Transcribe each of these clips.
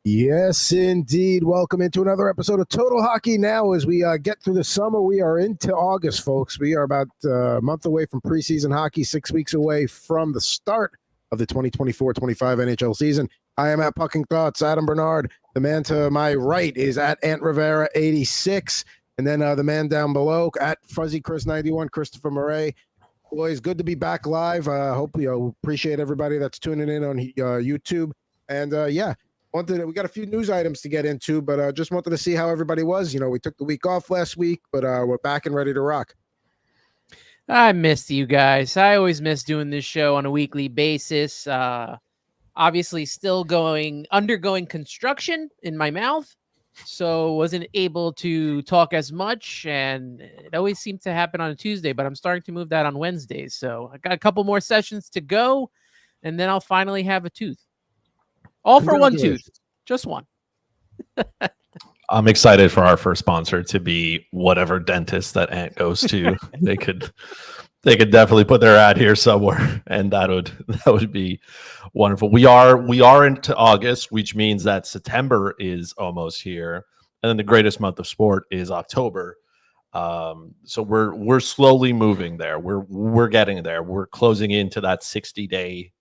Yes, indeed. Welcome into another episode of Total Hockey Now. As we get through the summer, we are into August, folks. We are about a month away from preseason hockey, 6 weeks away from the start of the 2024-25 NHL season. I am at Pucking Thoughts, Adam Bernard. The man to my right is at Ant Rivera 86, and then the man down below at Fuzzy Chris 91, Christopher Murray. Boys, good to be back live. Hope you appreciate everybody that's tuning in on YouTube. And we got a few news items to get into, but just wanted to see how everybody was. You know, we took the week off last week, but we're back and ready to rock. I missed you guys. I always miss doing this show on a weekly basis. Obviously still undergoing construction in my mouth, so wasn't able to talk as much, and it always seemed to happen on a Tuesday, but I'm starting to move that on Wednesdays. So I got a couple more sessions to go, and then I'll finally have a tooth. All for one tooth. Just one. I'm excited for our first sponsor to be whatever dentist that Ant goes to. They could definitely put their ad here somewhere, and that would be wonderful. We are into August, which means that September is almost here, and then the greatest month of sport is October. So we're slowly moving there. We're getting there. We're closing into that 60-day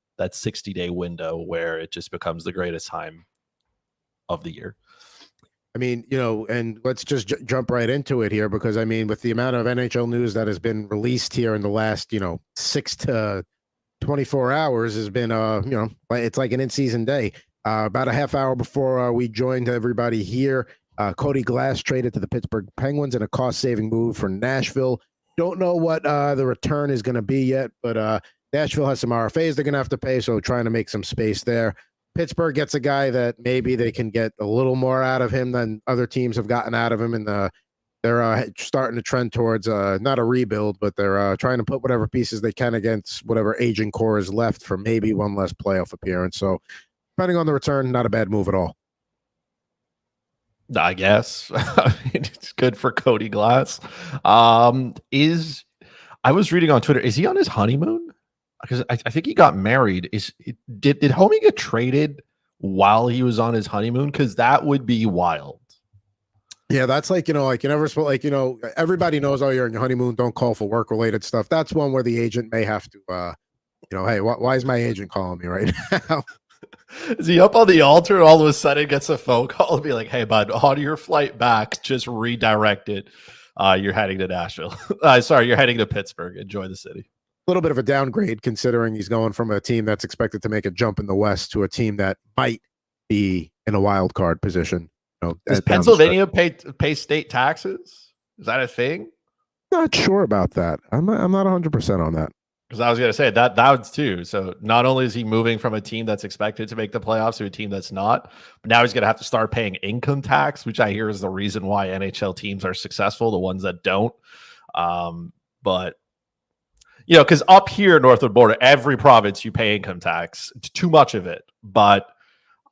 window where it just becomes the greatest time of the year. I mean, you know, and let's just jump right into it here, because I mean, with the amount of NHL news that has been released here in the last, 6 to 24 hours has been, it's like an in-season day. About a half hour before we joined everybody here, Cody Glass traded to the Pittsburgh Penguins in a cost-saving move for Nashville. Don't know what the return is going to be yet, but Nashville has some RFAs they're going to have to pay, so trying to make some space there. Pittsburgh gets a guy that maybe they can get a little more out of him than other teams have gotten out of him, and they're starting to trend towards not a rebuild, but they're trying to put whatever pieces they can against whatever aging core is left for maybe one less playoff appearance. So depending on the return, not a bad move at all. I guess. It's good for Cody Glass. I was reading on Twitter, is he on his honeymoon? Because I think he got married. Did Homie get traded while he was on his honeymoon? Because that would be wild. Yeah, that's like, you never spoke, everybody knows, oh, you're on your honeymoon, don't call for work related stuff. That's one where the agent may have to, hey, why is my agent calling me right now? Is he up on the altar and all of a sudden gets a phone call and be like, hey, bud, on your flight back, just redirect it. You're heading to Nashville. You're heading to Pittsburgh. Enjoy the city. A little bit of a downgrade considering he's going from a team that's expected to make a jump in the West to a team that might be in a wild card position. Does Pennsylvania pay state taxes? Is that a thing? Not sure about that. I'm not 100% on that. Because I was going to say that's too. So not only is he moving from a team that's expected to make the playoffs to a team that's not, but now he's going to have to start paying income tax, which I hear is the reason why NHL teams are successful, the ones that don't. But because up here north of the border, every province you pay income tax. It's too much of it. But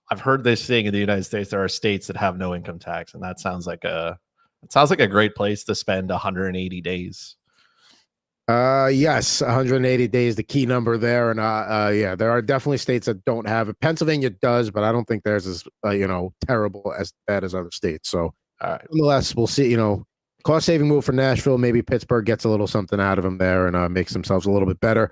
I've heard this thing in the United States, there are states that have no income tax, and that sounds like a great place to spend 180 days. Yes, 180 days, the key number there, and there are definitely states that don't have it. Pennsylvania does, but I don't think theirs is terrible as bad as other states. So, all right. Nonetheless, we'll see. Cost-saving move for Nashville. Maybe Pittsburgh gets a little something out of them there and makes themselves a little bit better.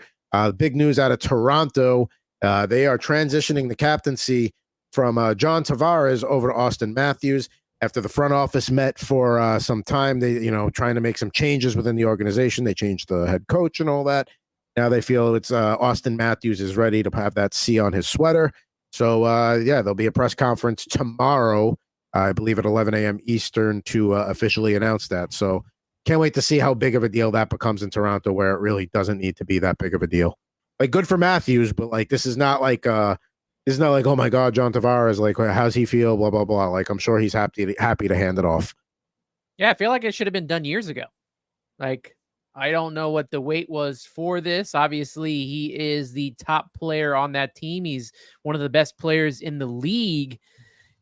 Big news out of Toronto. They are transitioning the captaincy from John Tavares over to Auston Matthews. After the front office met for some time, they, trying to make some changes within the organization. They changed the head coach and all that. Now they feel it's Auston Matthews is ready to have that C on his sweater. So, there'll be a press conference tomorrow, I believe at 11 a.m. Eastern, to officially announce that. So can't wait to see how big of a deal that becomes in Toronto, where it really doesn't need to be that big of a deal. Like, good for Matthews, but this is not like, oh my God, John Tavares, like, how's he feel? Blah, blah, blah. Like, I'm sure he's happy to hand it off. Yeah, I feel like it should have been done years ago. Like, I don't know what the wait was for this. Obviously, he is the top player on that team. He's one of the best players in the league.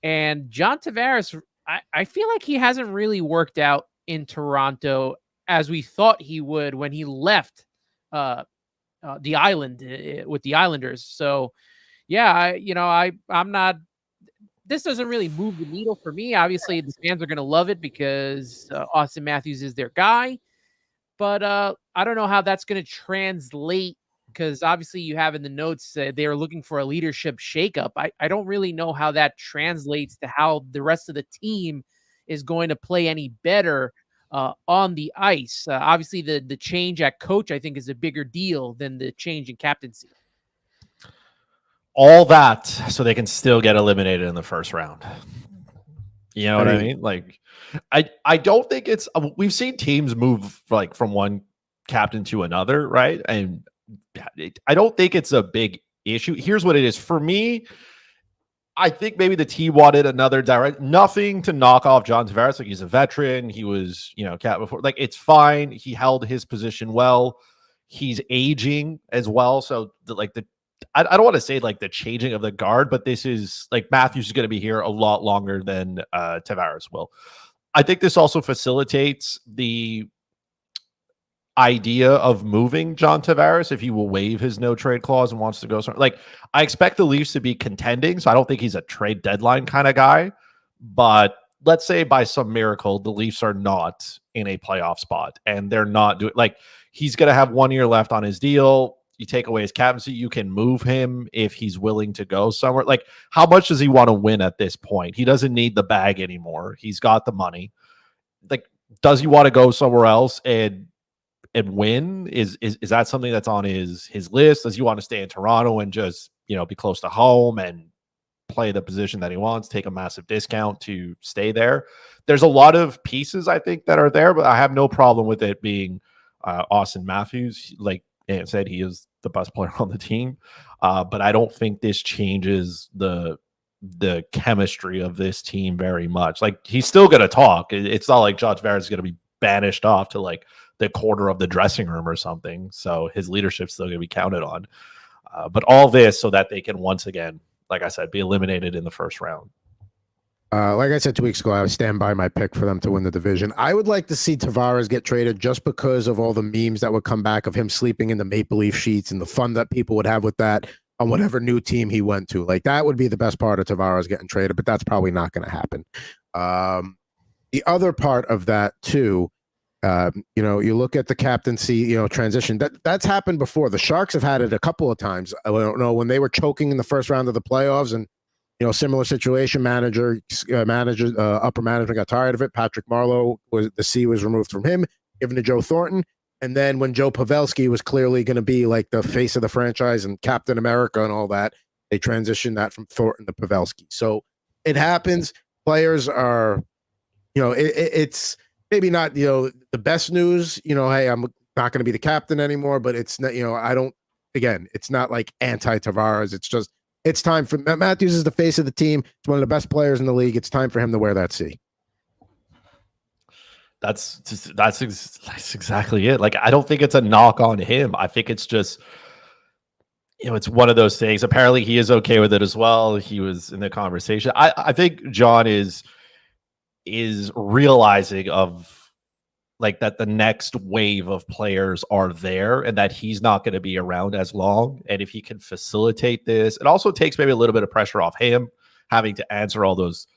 And John Tavares, I feel like he hasn't really worked out in Toronto as we thought he would when he left the island with the Islanders. So, yeah, I'm not this doesn't really move the needle for me. Obviously, the fans are going to love it because Auston Matthews is their guy. But I don't know how that's going to translate because obviously you have in the notes that they are looking for a leadership shakeup. I don't really know how that translates to how the rest of the team is going to play any better on the ice. Obviously, the change at coach, I think, is a bigger deal than the change in captaincy. All that so they can still get eliminated in the first round. You know what I mean? Like, I don't think it's. We've seen teams move like from one captain to another, right? And I don't think it's a big issue. Here's what it is for me. I think maybe the team wanted another direct. Nothing to knock off John Tavares. Like, he's a veteran. He was, cap before. Like, it's fine. He held his position well. He's aging as well. So I don't want to say like the changing of the guard, but this is like Matthews is going to be here a lot longer than Tavares will. I think this also facilitates the idea of moving John Tavares if he will waive his no trade clause and wants to go somewhere. Like, I expect the Leafs to be contending, so I don't think he's a trade deadline kind of guy. But let's say by some miracle the Leafs are not in a playoff spot and they're not doing, like, he's going to have 1 year left on his deal. You take away his captaincy, you can move him if he's willing to go somewhere. Like, how much does he want to win at this point? He doesn't need the bag anymore. He's got the money. Like, does he want to go somewhere else and win? Is that something that's on his list? Does he want to stay in Toronto and just, be close to home and play the position that he wants, take a massive discount to stay there? There's a lot of pieces I think that are there, but I have no problem with it being Auston Matthews. Like Ant said, he is the best player on the team. But I don't think this changes the chemistry of this team very much. Like, he's still going to talk. It's not like John Tavares is going to be banished off to like the corner of the dressing room or something. So his leadership's still going to be counted on. But all this so that they can once again, like I said, be eliminated in the first round. Like I said 2 weeks ago, I would stand by my pick for them to win the division. I would like to see Tavares get traded just because of all the memes that would come back of him sleeping in the Maple Leaf sheets and the fun that people would have with that on whatever new team he went to. Like, that would be the best part of Tavares getting traded, but that's probably not going to happen. The other part of that too, you look at the captaincy, transition. That's happened before. The Sharks have had it a couple of times. I don't know, when they were choking in the first round of the playoffs and similar situation. Upper management got tired of it. Patrick Marleau was removed from him, given to Joe Thornton. And then when Joe Pavelski was clearly going to be like the face of the franchise and Captain America and all that, they transitioned that from Thornton to Pavelski. So it happens. Players are, it's maybe not, the best news, hey, I'm not going to be the captain anymore, but it's not, it's not like anti-Tavares. It's just, it's time for Matthews is the face of the team. It's one of the best players in the league. It's time for him to wear that C. That's exactly it. Like, I don't think it's a knock on him. I think it's just, it's one of those things. Apparently he is okay with it as well. He was in the conversation. I think John is realizing of like that the next wave of players are there and that he's not going to be around as long. And if he can facilitate this, it also takes maybe a little bit of pressure off him having to answer all those,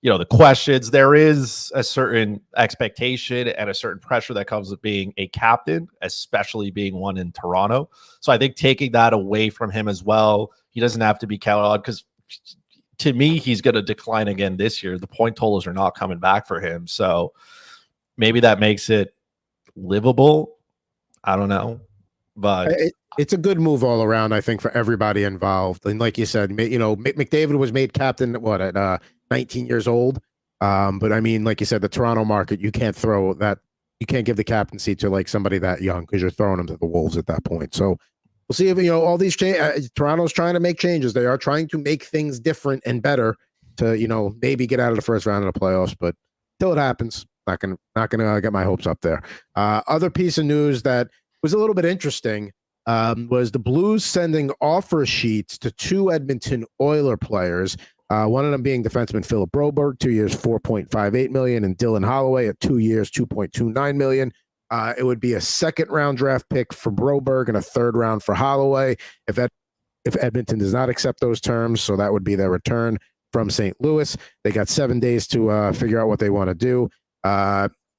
the questions. There is a certain expectation and a certain pressure that comes with being a captain, especially being one in Toronto. So I think taking that away from him as well, he doesn't have to be counted on, because to me, he's going to decline again this year. The point totals are not coming back for him. So maybe that makes it livable. I don't know. But it's a good move all around, I think, for everybody involved. And like you said, McDavid was made captain at 19 years old. But I mean, like you said, the Toronto market, you can't give the captaincy to like somebody that young, because you're throwing them to the wolves at that point. So we'll see if, all these Toronto's trying to make changes. They are trying to make things different and better to, maybe get out of the first round of the playoffs. But till it happens, not gonna get my hopes up there. Other piece of news that was a little bit interesting was the Blues sending offer sheets to 2 Edmonton Oiler players. One of them being defenseman Philip Broberg, 2 years, $4.58 million, and Dylan Holloway at 2 years, $2.29 million. It would be a second-round draft pick for Broberg and a third round for Holloway if Edmonton does not accept those terms. So that would be their return. from St. Louis. They got 7 days to figure out what they want to do.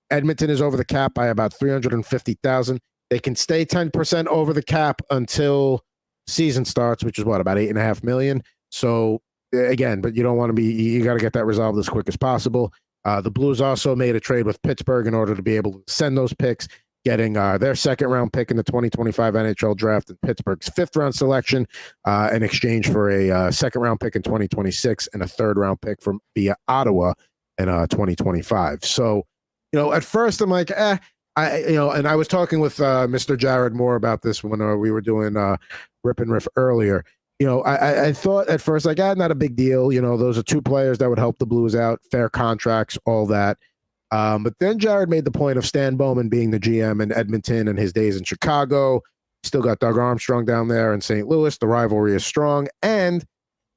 Edmonton is over the cap by about $350,000. They can stay 10% over the cap until season starts, which is what, about $8.5 million. So again, but you don't want to be, you got to get that resolved as quick as possible. The Blues also made a trade with Pittsburgh in order to be able to send those picks, getting their second-round pick in the 2025 NHL draft and Pittsburgh's fifth-round selection in exchange for a second-round pick in 2026 and a third-round pick from via Ottawa in 2025. So, at first I'm like, and I was talking with Mr. Jared Moore about this when we were doing Rip and Riff earlier. I thought at first, like, not a big deal. Those are two players that would help the Blues out, fair contracts, all that. But then Jared made the point of Stan Bowman being the GM in Edmonton and his days in Chicago. Still got Doug Armstrong down there in St. Louis. The rivalry is strong. And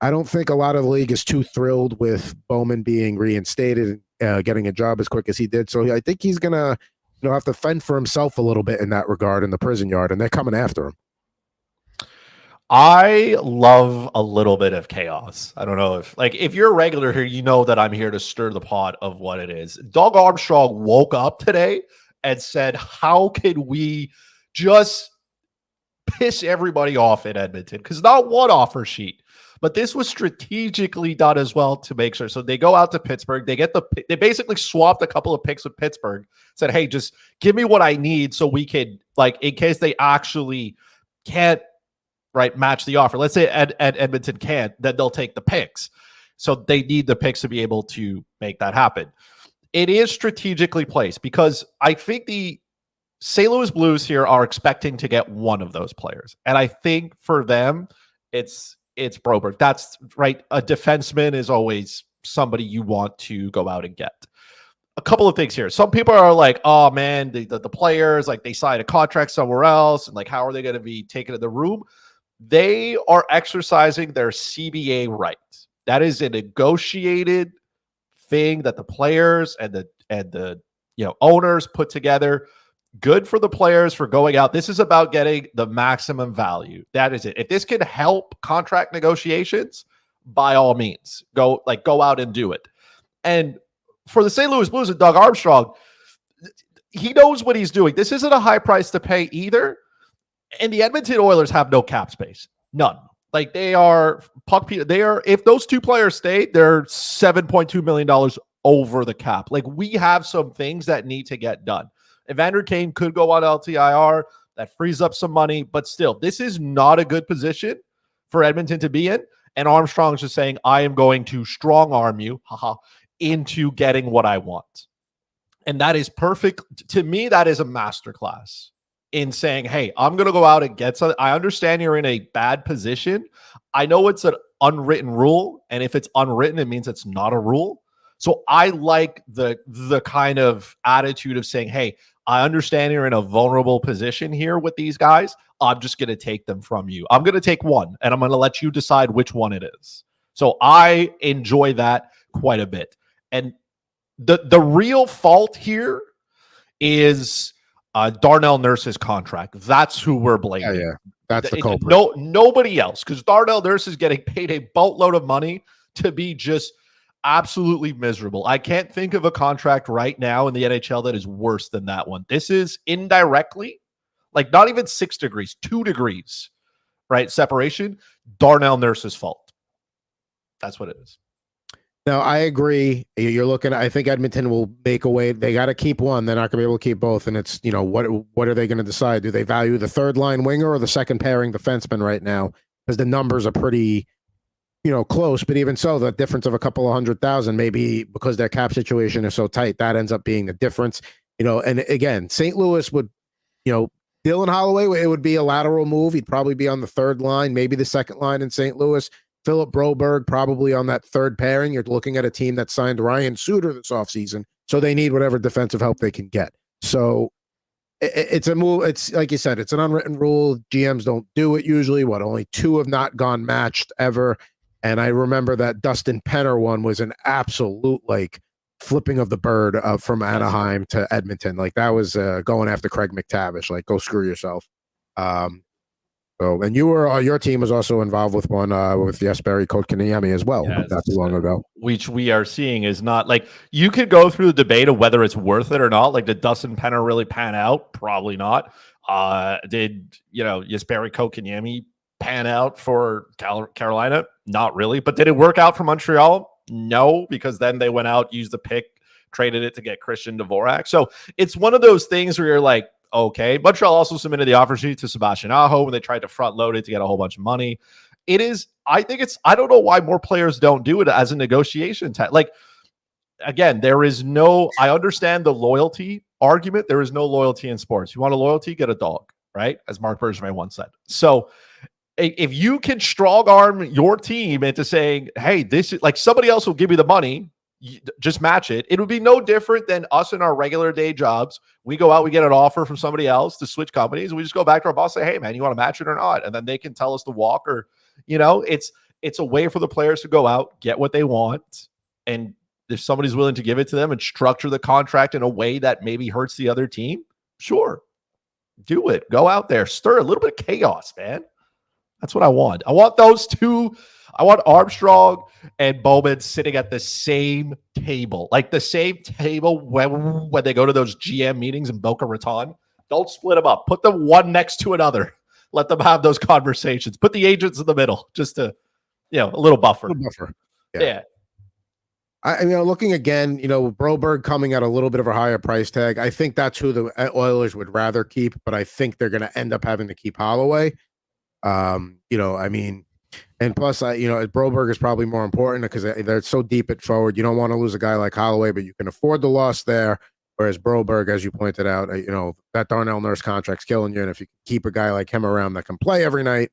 I don't think a lot of the league is too thrilled with Bowman being reinstated and getting a job as quick as he did. So I think he's going to have to fend for himself a little bit in that regard in the prison yard, and they're coming after him. I love a little bit of chaos. I don't know if you're a regular here, you know that I'm here to stir the pot of what it is. Doug Armstrong woke up today and said, how could we just piss everybody off in Edmonton? Because not one offer sheet, but this was strategically done as well to make sure. So they go out to Pittsburgh. They basically swapped a couple of picks with Pittsburgh, said, hey, just give me what I need so we could, in case they actually can't, match the offer. Let's say Edmonton can't, then they'll take the picks. So they need the picks to be able to make that happen. It is strategically placed because I think the St. Louis Blues here are expecting to get one of those players. And I think for them, it's Broberg. That's right. A defenseman is always somebody you want to go out and get. A couple of things here. Some people are like, oh man, the players, they signed a contract somewhere else. And how are they going to be taken in the room? They are exercising their CBA rights. That is a negotiated thing that the players and the owners put together. Good for the players for going out. This is about getting the maximum value. That is it. If this can help contract negotiations, by all means, go out and do it. And for the St. Louis Blues and Doug Armstrong, he knows what he's doing. This isn't a high price to pay either. And the Edmonton Oilers have no cap space. None. They are if those two players stay, they're $7.2 million over the cap. We have some things that need to get done. Evander Kane could go on LTIR. That frees up some money. But still, this is not a good position for Edmonton to be in. And Armstrong's just saying, I am going to strong arm you into getting what I want. And that is perfect. To me, that is a masterclass in saying, hey, I'm going to go out and get something. I understand you're in a bad position. I know it's an unwritten rule. And if it's unwritten, it means it's not a rule. So I like the kind of attitude of saying, hey, I understand you're in a vulnerable position here with these guys. I'm just going to take them from you. I'm going to take one, and I'm going to let you decide which one it is. So I enjoy that quite a bit. And the real fault here is Darnell Nurse's contract. That's who we're blaming. Yeah. That's the culprit. Nobody else, because Darnell Nurse is getting paid a boatload of money to be just absolutely miserable. I can't think of a contract right now in the NHL that is worse than that one. This is indirectly, not even 6 degrees, 2 degrees, separation. Darnell Nurse's fault. That's what it is. No, I agree. You're looking. I think Edmonton will make a way. They got to keep one. They're not going to be able to keep both. And it's what are they going to decide? Do they value the third line winger or the second pairing defenseman right now? Because the numbers are pretty, close. But even so, the difference of a couple of $100,000, maybe because their cap situation is so tight, that ends up being the difference. And again, St. Louis would, Dylan Holloway, it would be a lateral move. He'd probably be on the third line, maybe the second line in St. Louis. Philip Broberg probably on that third pairing. You're looking at a team that signed Ryan Suter this offseason, so they need whatever defensive help they can get. So it's a move. It's like you said, it's an unwritten rule. GMs don't do it usually. Only 2 have not gone matched ever. And I remember that Dustin Penner one was an absolute flipping of the bird from Anaheim to Edmonton. That was going after Craig McTavish. Go screw yourself. So, and your team was also involved with one with Jesperi Kotkaniemi as well, Yes. not too long ago. Which we are seeing is not like you could go through the debate of whether it's worth it or not. Like, did Dustin Penner really pan out? Probably not. Did Jesperi Kotkaniemi pan out for Carolina? Not really. But did it work out for Montreal? No, because then they went out, used the pick, traded it to get Christian Dvorak. So it's one of those things where you're like, okay. Montreal also submitted the offer sheet to Sebastian Aho when they tried to front load it to get a whole bunch of money. I don't know why more players don't do it as a negotiation like, again, I understand the loyalty argument. There is no loyalty in sports. You want a loyalty, get a dog, right? As Mark Bergevin once said. So if you can strong arm your team into saying, hey, this is like somebody else will give you the money, just match it. It would be no different than us in our regular day jobs. We go out, we get an offer from somebody else to switch companies, and we just go back to our boss and say, hey, man, you want to match it or not? And then they can tell us to walk or, it's a way for the players to go out, get what they want. And if somebody's willing to give it to them and structure the contract in a way that maybe hurts the other team, sure, do it. Go out there, stir a little bit of chaos, man. That's what I want. I want those two. I want Armstrong and Bowman sitting at the same table, like the same table when they go to those GM meetings in Boca Raton. Don't split them up. Put them one next to another. Let them have those conversations. Put the agents in the middle just to, a little buffer. Yeah. Looking again, Broberg coming at a little bit of a higher price tag. I think that's who the Oilers would rather keep, but I think they're going to end up having to keep Holloway. And plus, Broberg is probably more important because they're so deep at forward. You don't want to lose a guy like Holloway, but you can afford the loss there. Whereas Broberg, as you pointed out, that Darnell Nurse contract's killing you. And if you keep a guy like him around that can play every night,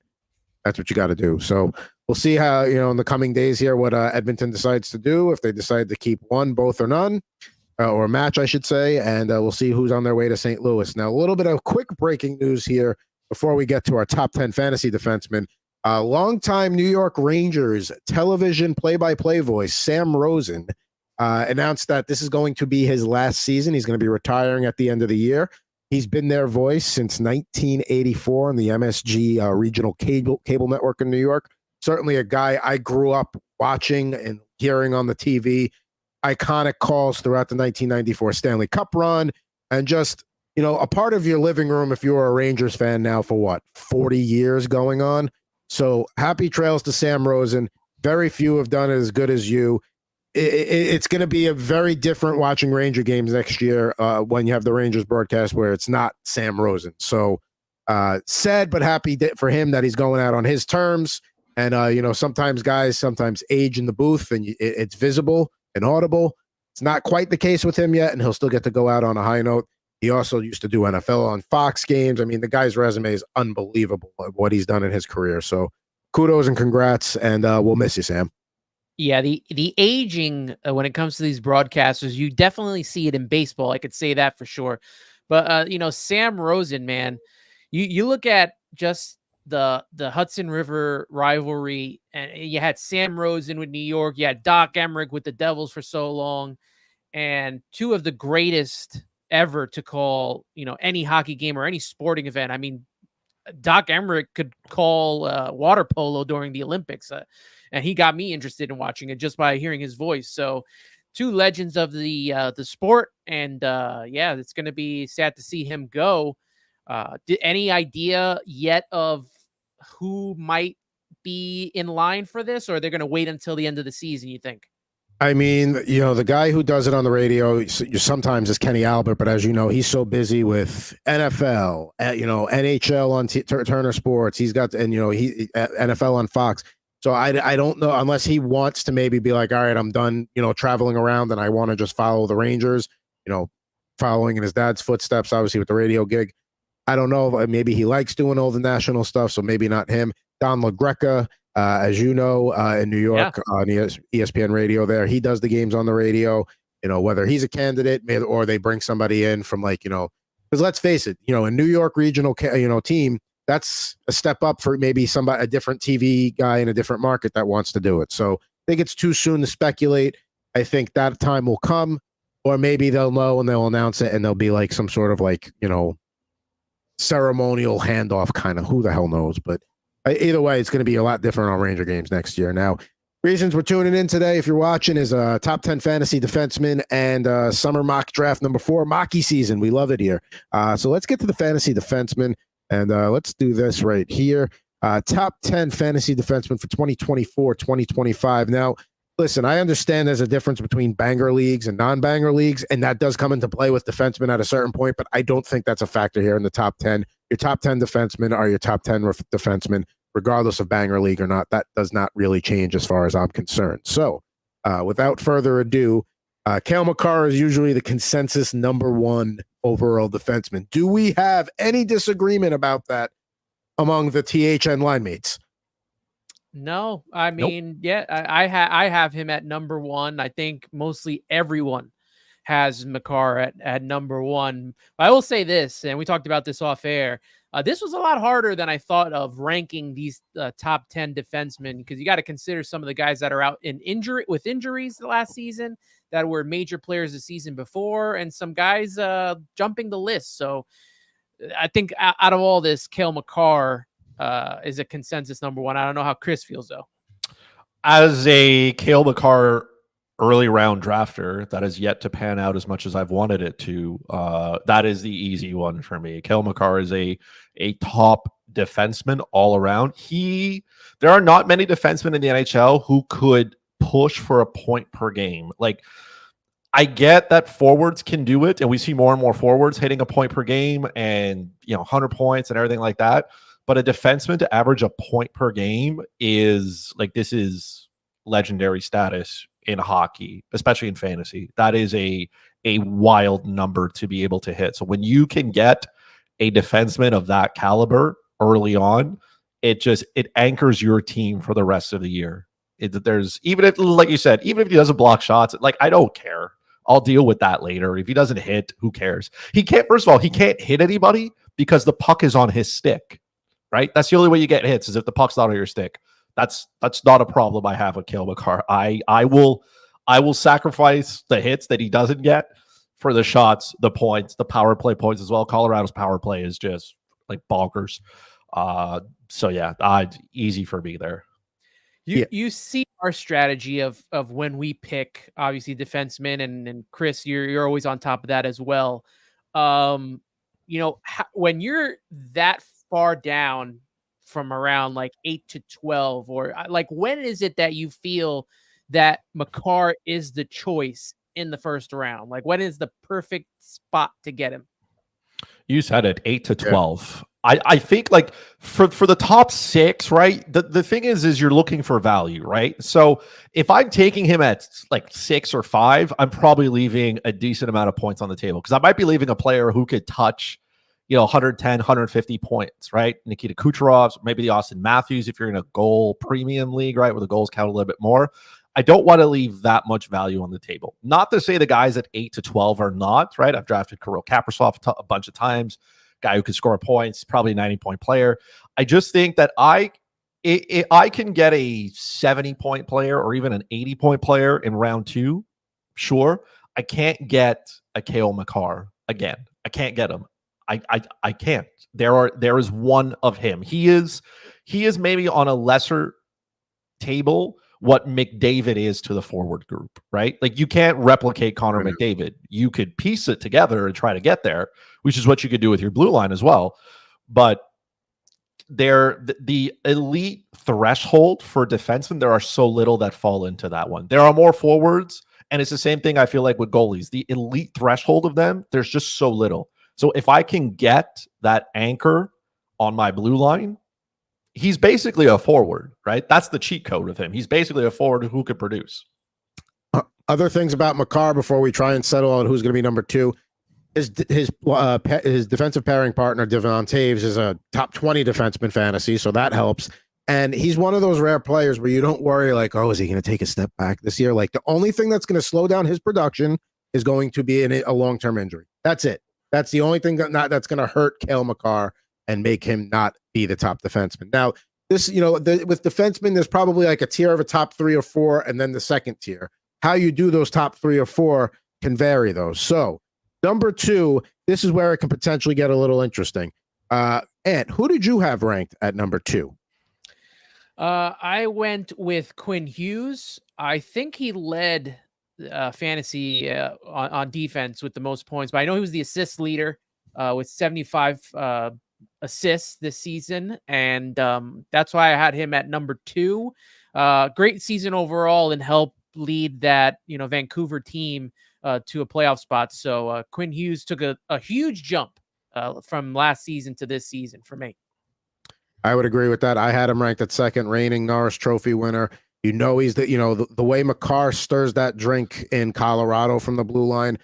that's what you got to do. So we'll see how, in the coming days here, what Edmonton decides to do, if they decide to keep one, both, or none, or a match, I should say. And we'll see who's on their way to St. Louis. Now, a little bit of quick breaking news here before we get to our top 10 fantasy defensemen. Longtime New York Rangers television play-by-play voice, Sam Rosen, announced that this is going to be his last season. He's going to be retiring at the end of the year. He's been their voice since 1984 on the MSG regional cable network in New York. Certainly a guy I grew up watching and hearing on the TV. Iconic calls throughout the 1994 Stanley Cup run, and just, a part of your living room if you're a Rangers fan now for 40 years going on. So happy trails to Sam Rosen. Very few have done it as good as you. It's going to be a very different watching Ranger games next year when you have the Rangers broadcast where it's not Sam Rosen. So sad but happy for him that he's going out on his terms. And, sometimes guys age in the booth and it's visible and audible. It's not quite the case with him yet, and he'll still get to go out on a high note. He also used to do NFL on Fox games. I mean, the guy's resume is unbelievable of what he's done in his career. So kudos and congrats, and we'll miss you, Sam. Yeah, the aging when it comes to these broadcasters, you definitely see it in baseball. I could say that for sure. But, Sam Rosen, man, you look at just the Hudson River rivalry, and you had Sam Rosen with New York. You had Doc Emmerich with the Devils for so long, and two of the greatest ever to call, any hockey game or any sporting event. I mean, Doc Emmerich could call water polo during the Olympics, and he got me interested in watching it just by hearing his voice. So, two legends of the sport, and it's going to be sad to see him go. Any idea yet of who might be in line for this, or they're going to wait until the end of the season, you think? I mean, the guy who does it on the radio sometimes is Kenny Albert, but as you know, he's so busy with NFL, NHL on Turner Sports. He's got, and NFL on Fox. So I don't know, unless he wants to maybe be like, all right, I'm done, traveling around, and I want to just follow the Rangers, following in his dad's footsteps, obviously with the radio gig. I don't know. Maybe he likes doing all the national stuff, so maybe not him. Don LaGreca, as you know, in New York on ESPN radio there, he does the games on the radio, whether he's a candidate or they bring somebody in from because let's face it, a New York regional, team, that's a step up for maybe a different TV guy in a different market that wants to do it. So I think it's too soon to speculate. I think that time will come, or maybe they'll know and they'll announce it and there'll be some sort of ceremonial handoff kind of. Who the hell knows? But either way, it's going to be a lot different on Ranger games next year. Now, reasons we're tuning in today, if you're watching, is top 10 fantasy defensemen and summer mock draft number 4, mocky season. We love it here. So let's get to the fantasy defensemen, and let's do this right here. Top 10 fantasy defensemen for 2024, 2025. Now, listen, I understand there's a difference between banger leagues and non-banger leagues, and that does come into play with defensemen at a certain point, but I don't think that's a factor here in the top 10. Your top 10 defensemen are your top 10 defensemen, regardless of banger league or not. That does not really change as far as I'm concerned. So without further ado, Cale Makar is usually the consensus number 1 overall defenseman. Do we have any disagreement about that among the THN line mates? No, I mean, yeah, I have him at number 1. I think mostly everyone has Makar at number 1. But I will say this, and we talked about this off air. This was a lot harder than I thought of ranking these top 10 defensemen, because you got to consider some of the guys that are out with injuries the last season that were major players the season before, and some guys jumping the list. So I think out of all this, Cale Makar is a consensus number 1. I don't know how Chris feels, though. As a Cale Makar early round drafter that has yet to pan out as much as I've wanted it to, that is the easy one for me. Cale Makar is a top defenseman all around. There are not many defensemen in the NHL who could push for a point per game. Like, I get that forwards can do it, and we see more and more forwards hitting a point per game and 100 points and everything like that. But a defenseman to average a point per game is like, this is legendary status in hockey, especially in fantasy. That is a wild number to be able to hit. So when you can get a defenseman of that caliber early on, it anchors your team for the rest of the year. Even if, like you said, even if he doesn't block shots, like, I don't care. I'll deal with that later. If he doesn't hit, who cares? First of all, he can't hit anybody because the puck is on his stick. Right? That's the only way you get hits, is if the puck's not on your stick. That's not a problem I have with Cale Makar. I will sacrifice the hits that he doesn't get for the shots, the points, the power play points as well. Colorado's power play is just like bonkers. So yeah, easy for me there. You see our strategy of when we pick, obviously, defensemen, and Chris, you're always on top of that as well. When you're that far down from around like 8 to 12, or like, when is it that you feel that Makar is the choice in the first round? Like, when is the perfect spot to get him? You said it, 8 to 12. Yeah. I think, like, for the top 6, right? The thing is you're looking for value, right? So if I'm taking him at like 6 or 5, I'm probably leaving a decent amount of points on the table, because I might be leaving a player who could touch 110, 150 points, right? Nikita Kucherov, maybe the Auston Matthews, if you're in a goal premium league, right, where the goals count a little bit more. I don't want to leave that much value on the table. Not to say the guys at 8 to 12 are not, right? I've drafted Kirill Kaprizov a bunch of times, guy who can score points, probably a 90-point player. I just think that I can get a 70-point player or even an 80-point player in round 2, sure. I can't get a Cale Makar again. I can't get him. I can't. There is one of him. He is maybe on a lesser table what McDavid is to the forward group, right? Like, you can't replicate Connor McDavid. You could piece it together and try to get there, which is what you could do with your blue line as well. But the elite threshold for defensemen, there are so little that fall into that one. There are more forwards, and it's the same thing I feel like with goalies. The elite threshold of them, there's just so little. So if I can get that anchor on my blue line, he's basically a forward, right? That's the cheat code of him. He's basically a forward who could produce. Other things about Makar before we try and settle on who's going to be number 2. His defensive pairing partner, Devon Taves, is a top 20 defenseman fantasy, so that helps. And he's one of those rare players where you don't worry, like, oh, is he going to take a step back this year? Like, the only thing that's going to slow down his production is going to be a long-term injury. That's it. That's the only thing that's going to hurt Cale Makar and make him not be the top defenseman. Now, this, with defensemen, there's probably like a tier of a top 3 or 4, and then the second tier. How you do those top 3 or 4 can vary, though. So, number 2, this is where it can potentially get a little interesting. Ant, who did you have ranked at number 2? I went with Quinn Hughes. I think he led fantasy on defense with the most points, but I know he was the assist leader with 75 assists this season, and that's why I had him at number 2. Great season overall and helped lead that Vancouver team to a playoff spot. So Quinn Hughes took a huge jump from last season to this season for me. I would agree with that. I had him ranked at 2nd, reigning Norris Trophy winner. He's the way McCarr stirs that drink in Colorado from the blue line.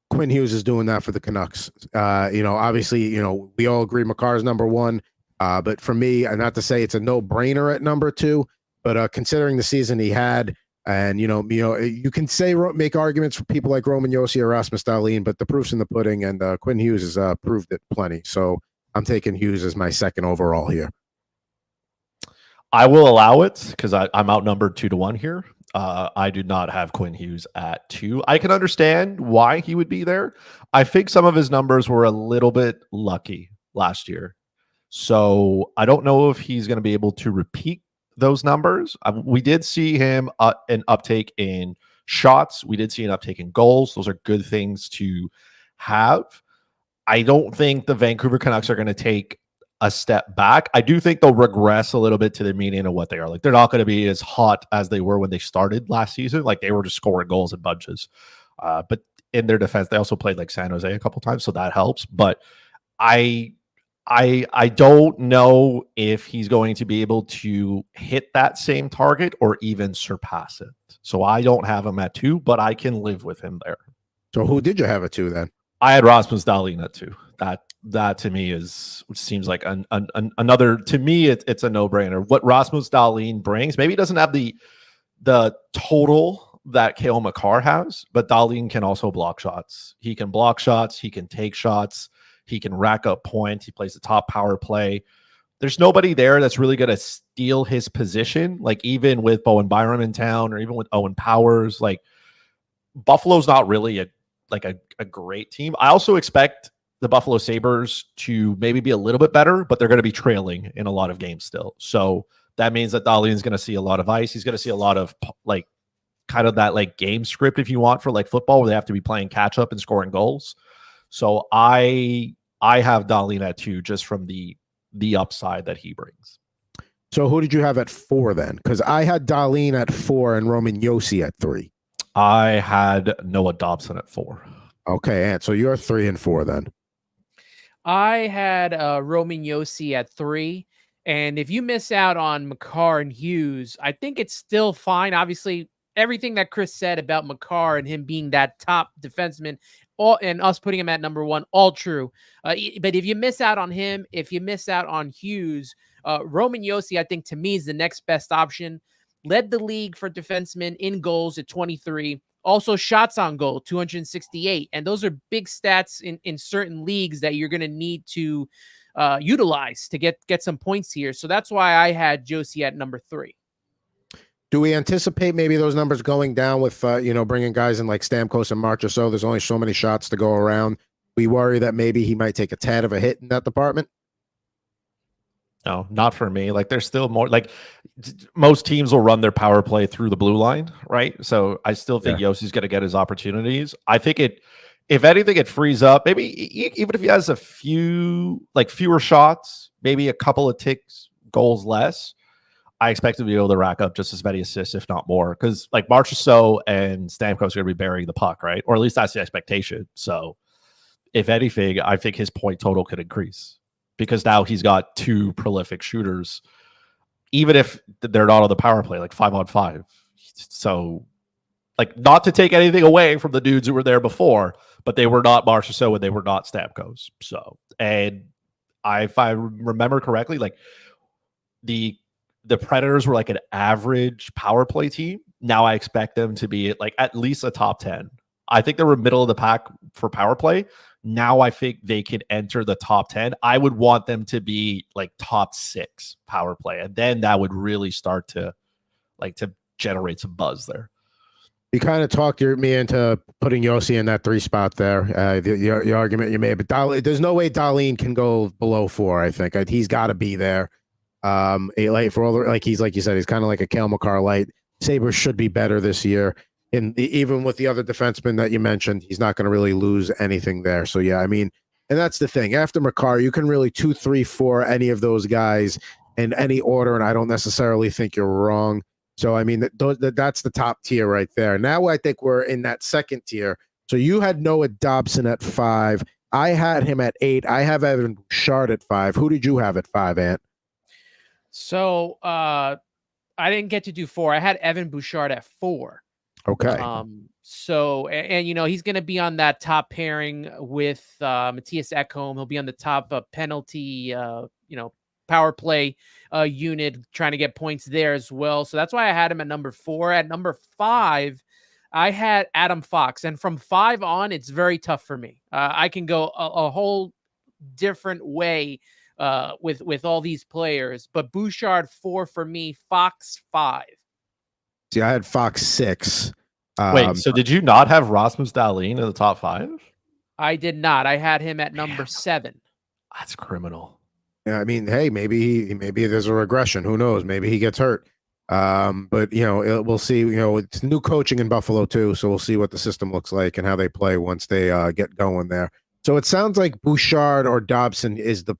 Quinn Hughes is doing that for the Canucks. Obviously, we all agree McCarr's number 1. But for me, not to say it's a no-brainer at number 2, but considering the season he had, and you can make arguments for people like Roman Josi or Rasmus Dahlin, but the proof's in the pudding, and Quinn Hughes has proved it plenty. So I'm taking Hughes as my 2nd overall here. I will allow it because I'm outnumbered 2-1 here. I do not have Quinn Hughes at 2. I can understand why he would be there. I think some of his numbers were a little bit lucky last year. So I don't know if he's going to be able to repeat those numbers. We did see him an uptake in shots. We did see an uptake in goals. Those are good things to have. I don't think the Vancouver Canucks are going to take a step back. I do think they'll regress a little bit to the meaning of what they are. Like, they're not going to be as hot as they were when they started last season. Like, they were just scoring goals in bunches. But in their defense, they also played like San Jose a couple times, so that helps. But I don't know if he's going to be able to hit that same target or even surpass it. So I don't have him at 2, but I can live with him there. So who did you have at 2 then? I had Rasmus Dahlin at 2. That to me seems like another, to me it's a no-brainer. What Rasmus Dahlin brings, maybe he doesn't have the total that Cale Makar has, but Dahlin can also block shots. He can block shots, he can take shots, he can rack up points, he plays the top power play. There's nobody there that's really going to steal his position, like even with Bowen Byram in town or even with Owen Powers. Like, Buffalo's not really a great team. I also expect the Buffalo Sabres to maybe be a little bit better, but they're going to be trailing in a lot of games still. So that means that Dahlin's going to see a lot of ice. He's going to see a lot of kind of that game script, if you want, for football, where they have to be playing catch up and scoring goals. So I have Dahlin at 2 just from the upside that he brings. So who did you have at 4 then? Because I had Dahlin at 4 and Roman Josi at 3. I had Noah Dobson at 4. Okay, Ant. So you're 3 and 4 then. I had Roman Josi at 3. And if you miss out on Makar and Hughes, I think it's still fine. Obviously, everything that Chris said about Makar and him being that top defenseman, and us putting him at number 1, all true. But if you miss out on him, if you miss out on Hughes, Roman Josi, I think, to me, is the next best option. Led the league for defensemen in goals at 23. Also, shots on goal, 268. And those are big stats in certain leagues that you're going to need to utilize to get some points here. So that's why I had Josi at number 3. Do we anticipate maybe those numbers going down with, bringing guys in like Stamkos and March or so? There's only so many shots to go around. We worry that maybe he might take a tad of a hit in that department. No, not for me. There's still more. Most teams will run their power play through the blue line, right? So I still think Yossi's going to get his opportunities. I think if anything, it frees up. Maybe even if he has a few, fewer shots, maybe a couple of ticks, goals less, I expect him to be able to rack up just as many assists, if not more. Because Marchessault and Stamkos are going to be burying the puck, right? Or at least that's the expectation. So if anything, I think his point total could increase. Because now he's got 2 prolific shooters, even if they're not on the power play, 5-on-5. So, not to take anything away from the dudes who were there before, but they were not Marchessault and they were not Stamkos. So, and if I remember correctly, the Predators were an average power play team. Now I expect them to be at least a top 10. I think they were middle of the pack for power play. Now I think they can enter the top 10. I would want them to be top 6 power play. And then that would really start to generate some buzz there. You kind of talked me into putting Yossi in that 3 spot there. The argument you made, but there's no way Dahlin can go below 4. I think he's got to be there. Late for all the, he's like you said, he's kind of like a Cale Makar light. Sabres should be better this year, and even with the other defensemen that you mentioned, he's not going to really lose anything there. So yeah, I mean, and that's the thing. After Makar, you can really 2, 3, 4 any of those guys in any order, and I don't necessarily think you're wrong. So, I mean, that's the top tier right there. Now I think we're in that second tier. So you had Noah Dobson at 5. I had him at 8. I have Evan Bouchard at 5. Who did you have at 5, Ant? So I didn't get to do 4. I had Evan Bouchard at 4. Okay. So, and you know, he's going to be on that top pairing with Matthias Ekholm. He'll be on the top penalty, power play unit, trying to get points there as well. So that's why I had him at number 4. At number 5, I had Adam Fox. And from 5 on, it's very tough for me. I can go a whole different way with all these players. But Bouchard 4 for me, Fox 5. See, I had Fox 6. Wait, so did you not have Rasmus Dahlin in the top 5? I did not. I had him at number 7. That's criminal. Yeah, I mean, hey, maybe there's a regression. Who knows? Maybe he gets hurt. But we'll see. It's new coaching in Buffalo too, so we'll see what the system looks like and how they play once they get going there. So it sounds like Bouchard or Dobson is the,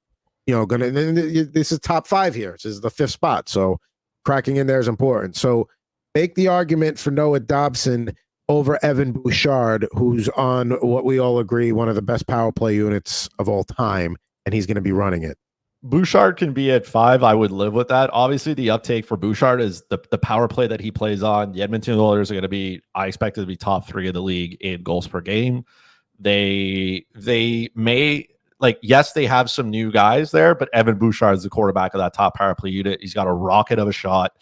this is top 5 here. This is the 5th spot. So cracking in there is important. So make the argument for Noah Dobson over Evan Bouchard, who's on what we all agree one of the best power play units of all time, and he's going to be running it. Bouchard can be at 5. I would live with that. Obviously, the uptake for Bouchard is the power play that he plays on. The Edmonton Oilers are going to be, I expect it to be top 3 of the league in goals per game. They may, yes, they have some new guys there, but Evan Bouchard is the quarterback of that top power play unit. He's got a rocket of a shot.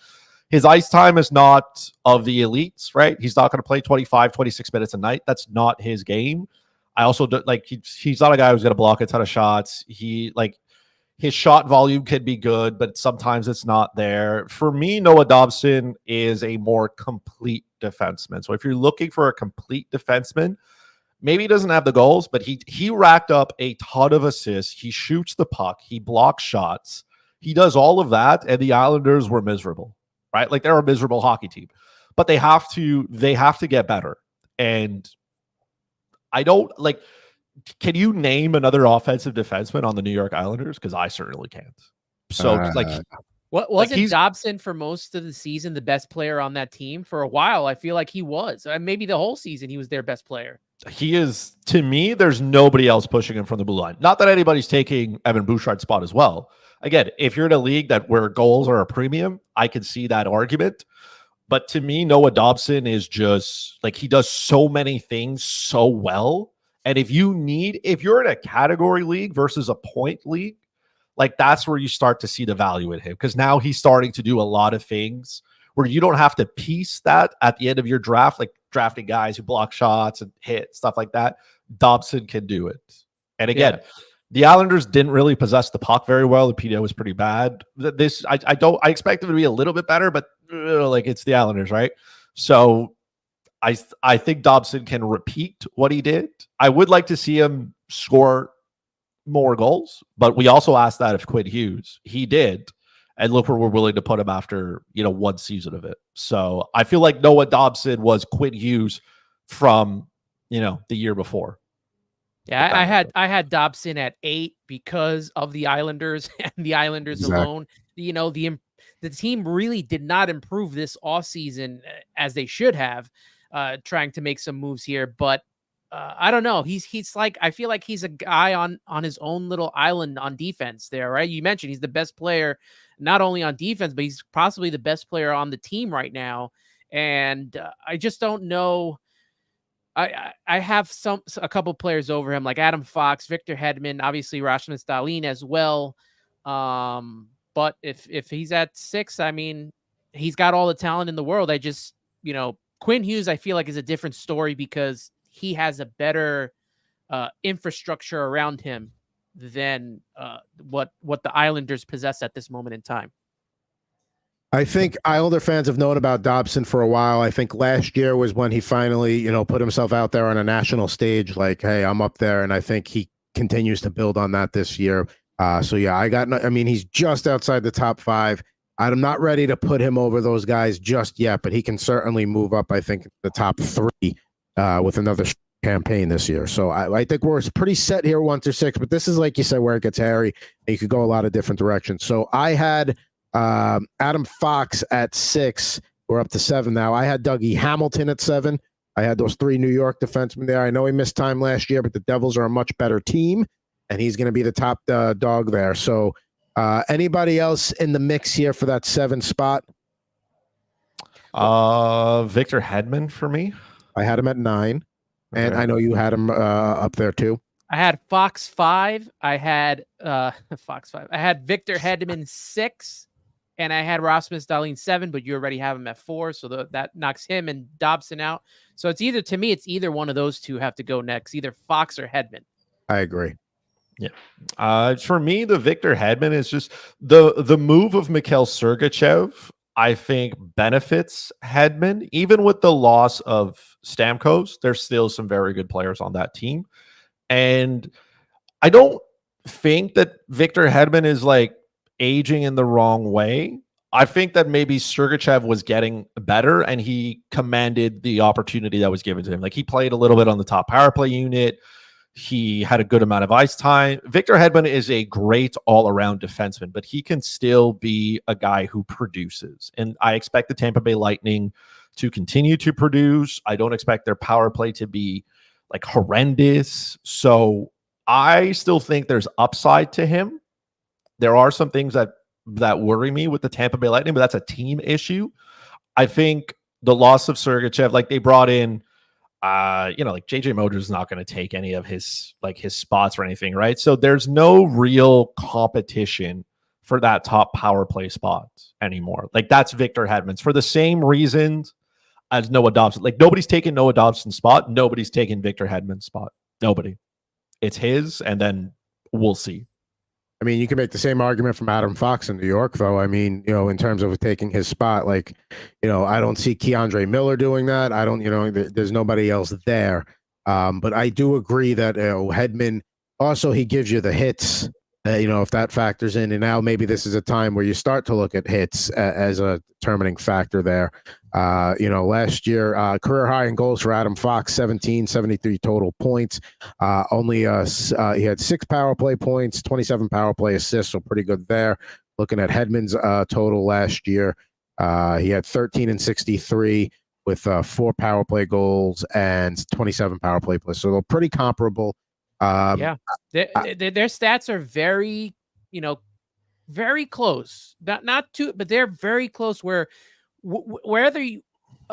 His ice time is not of the elites, right? He's not going to play 25, 26 minutes a night. That's not his game. I also do, he's not a guy who's going to block a ton of shots. His shot volume can be good, but sometimes it's not there. For me, Noah Dobson is a more complete defenseman. So if you're looking for a complete defenseman, maybe he doesn't have the goals, but he racked up a ton of assists. He shoots the puck. He blocks shots. He does all of that, and the Islanders were miserable, right? They're a miserable hockey team, but they have to get better. And I don't can you name another offensive defenseman on the New York Islanders? Because I certainly can't. So, wasn't Dobson for most of the season the best player on that team? For a while, I feel like he was. Maybe the whole season he was their best player. He is, to me, there's nobody else pushing him from the blue line. Not that anybody's taking Evan Bouchard's spot as well. Again, if you're in a league where goals are a premium, I can see that argument. But to me, Noah Dobson is just he does so many things so well. And if you're in a category league versus a point league, that's where you start to see the value in him. Because now he's starting to do a lot of things where you don't have to piece that at the end of your draft, drafting guys who block shots and hit, stuff like that. Dobson can do it. And again, the Islanders didn't really possess the puck very well. The PDO was pretty bad. I expect them to be a little bit better, but it's the Islanders, right? So I think Dobson can repeat what he did. I would like to see him score more goals, but we also asked that of Quinn Hughes. He did, and look where we're willing to put him after 1 season of it. So I feel like Noah Dobson was Quinn Hughes from the year before. Yeah, I had Dobson at 8 because of the Islanders and the Islanders alone. The team really did not improve this offseason as they should have. Trying to make some moves here, but I don't know. He's I feel like he's a guy on his own little island on defense there, right? You mentioned he's the best player, not only on defense, but he's possibly the best player on the team right now. And I just don't know. I have a couple players over him, like Adam Fox, Victor Hedman, obviously Rasmus Dahlin as well. But if he's at 6, I mean, he's got all the talent in the world. I just, Quinn Hughes, I feel like, is a different story because he has a better infrastructure around him than what the Islanders possess at this moment in time. I think Islander fans have known about Dobson for a while. I think last year was when he finally, put himself out there on a national stage. Like, hey, I'm up there, and I think he continues to build on that this year. So yeah, I mean, he's just outside the top 5. I'm not ready to put him over those guys just yet, but he can certainly move up. I think the top 3 with another campaign this year. So I think we're pretty set here 1 through 6. But this is, like you said, where it gets hairy. And you could go a lot of different directions. So I had Adam Fox at 6. We're up to 7 now. I had Dougie Hamilton at 7. I had those 3 New York defensemen there. I know he missed time last year, but the Devils are a much better team, and he's going to be the top dog there. So anybody else in the mix here for that 7 spot? Victor Hedman for me. I had him at 9, and I know you had him up there too. I had Fox 5. I had Fox 5. I had Victor Hedman 6. And I had Rasmus Dahlin 7, but you already have him at 4, so that knocks him and Dobson out. So it's either one of those two have to go next, either Fox or Hedman. I agree. Yeah. For me, the Victor Hedman is just the move of Mikhail Sergachev, I think, benefits Hedman. Even with the loss of Stamkos, there's still some very good players on that team. And I don't think that Victor Hedman is like aging in the wrong way. I think that maybe Sergachev was getting better and he commanded the opportunity that was given to him. Like, he played a little bit on the top power play unit. He had a good amount of ice time. Victor Hedman is a great all-around defenseman, but he can still be a guy who produces. And I expect the Tampa Bay Lightning to continue to produce. I don't expect their power play to be like horrendous. So I still think there's upside to him. There are some things that worry me with the Tampa Bay Lightning, but that's a team issue. I think the loss of Sergachev, like, they brought in, like JJ Moder is not going to take any of his spots or anything, right? So there's no real competition for that top power play spot anymore. Like, that's Victor Hedman's for the same reasons as Noah Dobson. Like, nobody's taking Noah Dobson's spot. Nobody's taking Victor Hedman's spot. Nobody. It's his, and then we'll see. I mean, you can make the same argument from Adam Fox in New York, though. I mean, in terms of taking his spot, like, I don't see Keandre Miller doing that. I don't, there's nobody else there. But I do agree that Hedman, also, he gives you the hits, if that factors in. And now maybe this is a time where you start to look at hits as a determining factor there. Last year, career high in goals for Adam Fox, 73 total points. He had 6 power play points, 27 power play assists, so pretty good there. Looking at Hedman's total last year, he had 13 and 63 with 4 power play goals and 27 power play plays. So they're pretty comparable. Their stats are very, very close. Not too, but they're very close. Whether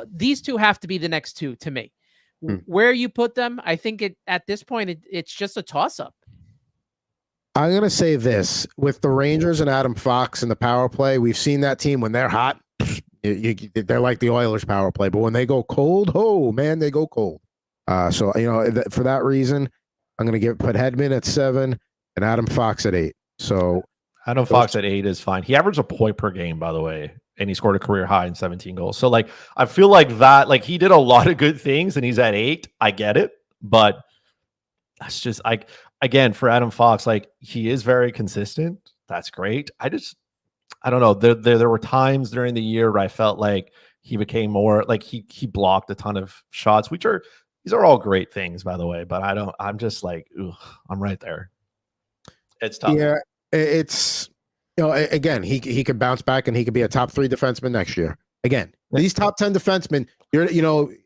these two have to be the next two to me. Where you put them, I think at this point it's just a toss-up. I'm going to say this. With the Rangers and Adam Fox in the power play, we've seen that team when they're hot, they're like the Oilers power play. But when they go cold, oh, man, they go cold. So, for that reason, I'm going to put Hedman at 7 and Adam Fox at 8. So Adam Fox at 8 is fine. He averaged a point per game, by the way, and he scored a career high in 17 goals. So, like, I feel like that, like, he did a lot of good things and he's at 8. I get it. But that's just, again, for Adam Fox, like, he is very consistent. That's great. I don't know. There were times during the year where I felt like he became more, like, he blocked a ton of shots, these are all great things, by the way, but I'm just like, I'm right there. It's tough. Yeah, it's, again, he could bounce back and he could be a top 3 defenseman next year. Again, these top 10 defensemen,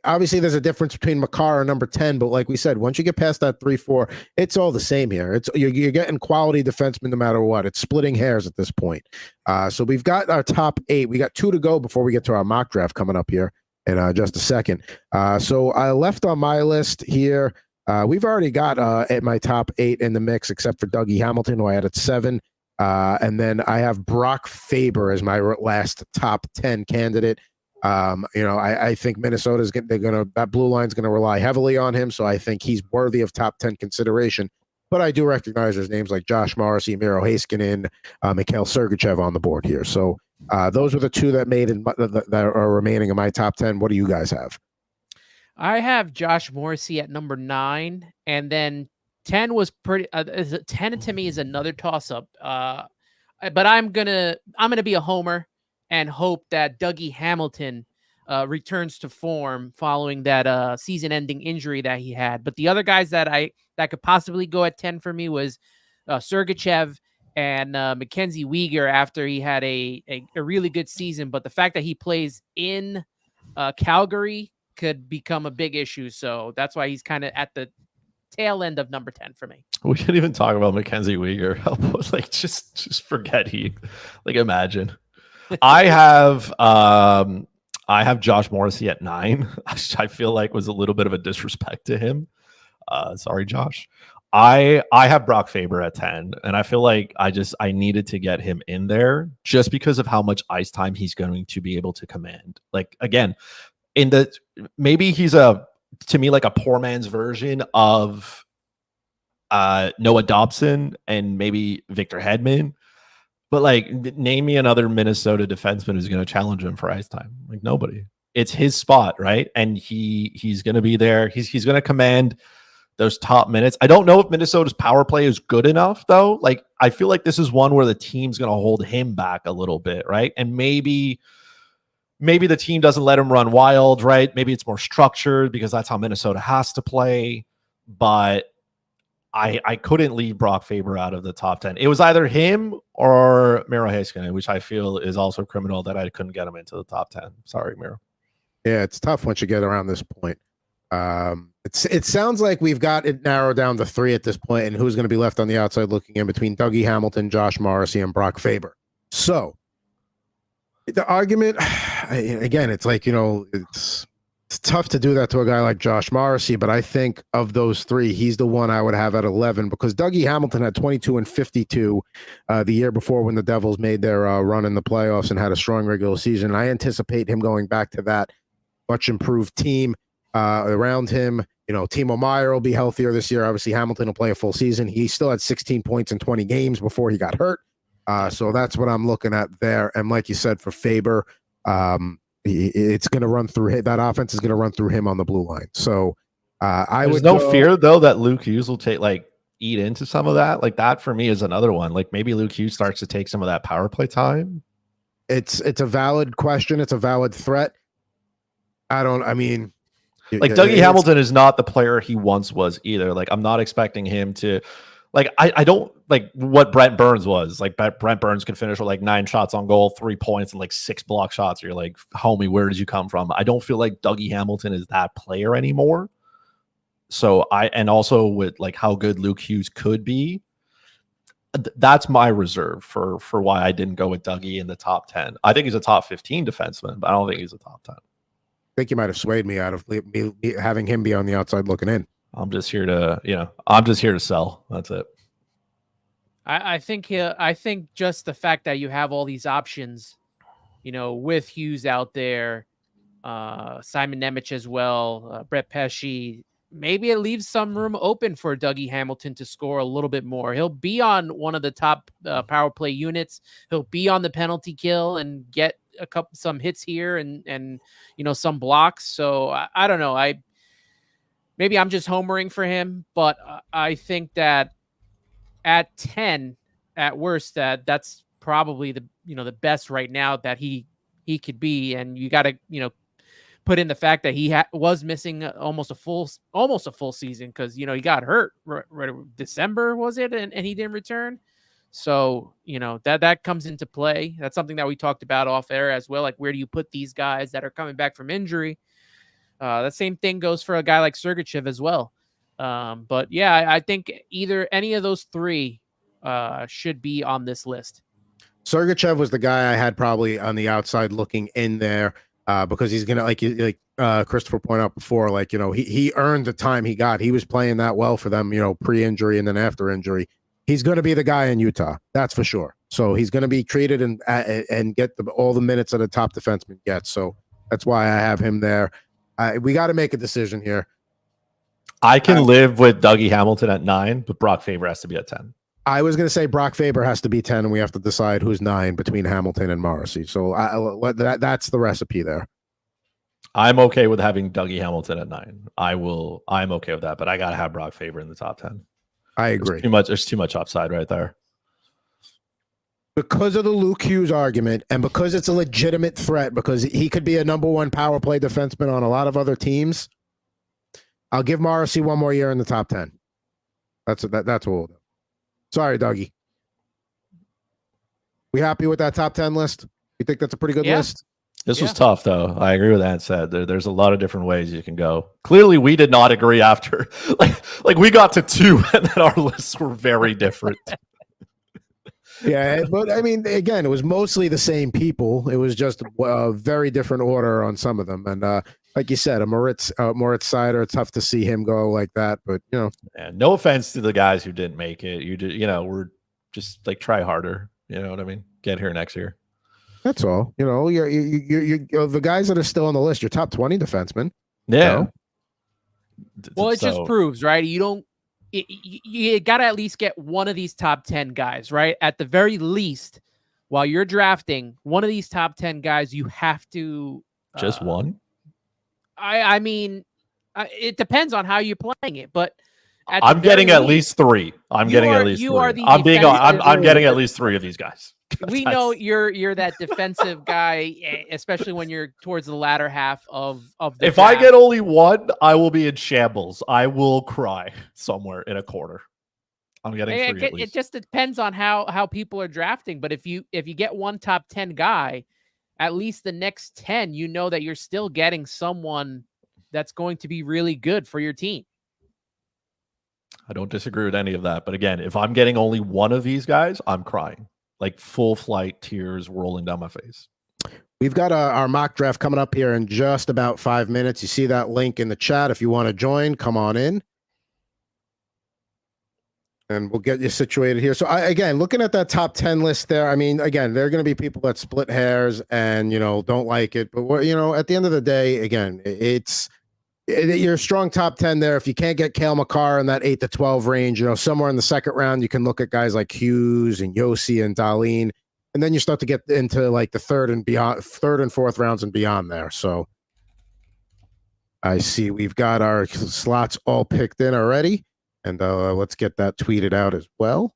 obviously there's a difference between Makar and number 10, but like we said, once you get past that 3-4, it's all the same here. You're getting quality defensemen no matter what. It's splitting hairs at this point. So we've got our top 8. We got 2 to go before we get to our mock draft coming up here in just a second. So I left on my list here. We've already got at my top 8 in the mix, except for Dougie Hamilton, who I had at 7. And then I have Brock Faber as my last top 10 candidate. I think Minnesota's that blue line's going to rely heavily on him. So I think he's worthy of top 10 consideration. But I do recognize there's names like Josh Morrissey, Miro Heiskanen, Mikhail Sergachev on the board here. So Those are the two that that are remaining in my top 10. What do you guys have? I have Josh Morrissey at number 9, and then 10 was pretty. 10 to me is another toss up. But I'm gonna be a homer and hope that Dougie Hamilton returns to form following that season-ending injury that he had. But the other guys that could possibly go at 10 for me was Sergachev and Mackenzie Weegar after he had a really good season. But the fact that he plays in Calgary could become a big issue. So that's why he's kind of at the tail end of number 10 for me. We didn't even talk about Mackenzie Weegar. Like, just forget imagine. I have Josh Morrissey at 9. I feel like was a little bit of a disrespect to him. Sorry, Josh. I have Brock Faber at 10, and I feel like I needed to get him in there just because of how much ice time he's going to be able to command. Like, again, maybe he's to me like a poor man's version of Noah Dobson and maybe Victor Hedman. But like, name me another Minnesota defenseman who's going to challenge him for ice time. Like, nobody. It's his spot, right? And he's going to be there. He's going to command those top minutes. I don't know if Minnesota's power play is good enough, though. Like, I feel like this is one where the team's going to hold him back a little bit, right? And maybe the team doesn't let him run wild, right? Maybe it's more structured because that's how Minnesota has to play. But I couldn't leave Brock Faber out of the top 10. It was either him or Miro Heiskanen, which I feel is also criminal that I couldn't get him into the top 10. Sorry, Miro. Yeah, it's tough once you get around this point. It sounds like we've got it narrowed down to 3 at this point, and who's going to be left on the outside looking in between Dougie Hamilton, Josh Morrissey, and Brock Faber. So the argument, again, it's like, it's tough to do that to a guy like Josh Morrissey, but I think of those 3, he's the one I would have at 11 because Dougie Hamilton had 22 and 52 the year before when the Devils made their run in the playoffs and had a strong regular season. I anticipate him going back to that much improved team around him. Timo Meier will be healthier this year. Obviously, Hamilton will play a full season. He still had 16 points in 20 games before he got hurt. So that's what I'm looking at there. And like you said, for Faber, it's going to run through that offense is going to run through him on the blue line. So there's no fear though that Luke Hughes will eat into some of that. Like, that for me is another one. Like, maybe Luke Hughes starts to take some of that power play time. It's a valid question. It's a valid threat. Dougie Hamilton is not the player he once was either. Like, I'm not expecting him to, I don't like what Brent Burns was. Like, Brent Burns can finish with 9 shots on goal, 3 points, and 6 block shots. You're like, homie, where did you come from? I don't feel like Dougie Hamilton is that player anymore. So and also with how good Luke Hughes could be, that's my reserve for why I didn't go with Dougie in the top 10. I think he's a top 15 defenseman, but I don't think he's a top 10. I think you might have swayed me out of having him be on the outside looking in. I'm just here to sell. That's it. I think just the fact that you have all these options, with Hughes out there, Simon Nemec as well, Brett Pesce, maybe it leaves some room open for Dougie Hamilton to score a little bit more. He'll be on one of the top power play units. He'll be on the penalty kill and get some hits here and some blocks. So I don't know. Maybe I'm just homering for him, but I think that at 10, at worst, that's probably the best right now that he could be. And you got to put in the fact that he was missing almost a full season because he got hurt right December, was it, and he didn't return. So that comes into play. That's something that we talked about off air as well. Like, where do you put these guys that are coming back from injury? The same thing goes for a guy like Sergachev as well. But yeah, I think any of those 3 should be on this list. Sergachev was the guy I had probably on the outside looking in there because he's gonna like Christopher pointed out before, he earned the time he got. He was playing that well for them, pre-injury and then after injury. He's going to be the guy in Utah, that's for sure. So he's going to be treated and get all the minutes that a top defenseman gets. So that's why I have him there. We got to make a decision here. I can live with Dougie Hamilton at 9, but Brock Faber has to be at 10. I was going to say Brock Faber has to be 10, and we have to decide who's 9 between Hamilton and Morrissey. So that's the recipe there. I'm okay with having Dougie Hamilton at 9. I'm okay with that, but I got to have Brock Faber in the top 10. I agree. There's too much upside right there. Because of the Luke Hughes argument, and because it's a legitimate threat, because he could be a number 1 power play defenseman on a lot of other teams, I'll give Morrissey one more year in the top 10. That's what we'll do. Sorry, Dougie. We happy with that top 10 list? You think that's a pretty good list? This was tough, though. I agree with that said. There's a lot of different ways you can go. Clearly, we did not agree after. Like we got to 2, and then our lists were very different. Yeah, but I mean, again, it was mostly the same people. It was just a very different order on some of them. And like you said, Moritz Seider, it's tough to see him go like that. But, you know. Yeah, no offense to the guys who didn't make it. We're just like try harder. You know what I mean? Get here next year. That's all. You know, you're the guys that are still on the list, your top 20 defensemen. Yeah. Well, it just proves, right? You got to at least get one of these top 10 guys, right? At the very least, while you're drafting one of these top 10 guys, you have to just one. I mean, it depends on how you're playing it, but I'm getting at least 3. I'm getting at least 3. I'm getting at least 3 of these guys. We know you're that defensive guy, especially when you're towards the latter half of the If draft. I get only 1, I will be in shambles. I will cry somewhere in a corner. I'm getting 3 at least. It just depends on how people are drafting. But if you get one top 10 guy, at least the next 10, you know that you're still getting someone that's going to be really good for your team. I don't disagree with any of that. But again, if I'm getting only one of these guys, I'm crying. Like full flight tears rolling down my face. We've got our mock draft coming up here in just about 5 minutes. You see that link in the chat. If you want to join, come on in. And we'll get you situated here. So, again, looking at that top 10 list there, I mean, again, there are going to be people that split hairs and, don't like it. But, at the end of the day, again, you're a strong top 10 there. If you can't get Cale Makar in that 8 to 12 range, somewhere in the second round, you can look at guys like Hughes and Yossi and Dahlin. And then you start to get into like the third and fourth rounds and beyond there. So I see we've got our slots all picked in already. And let's get that tweeted out as well.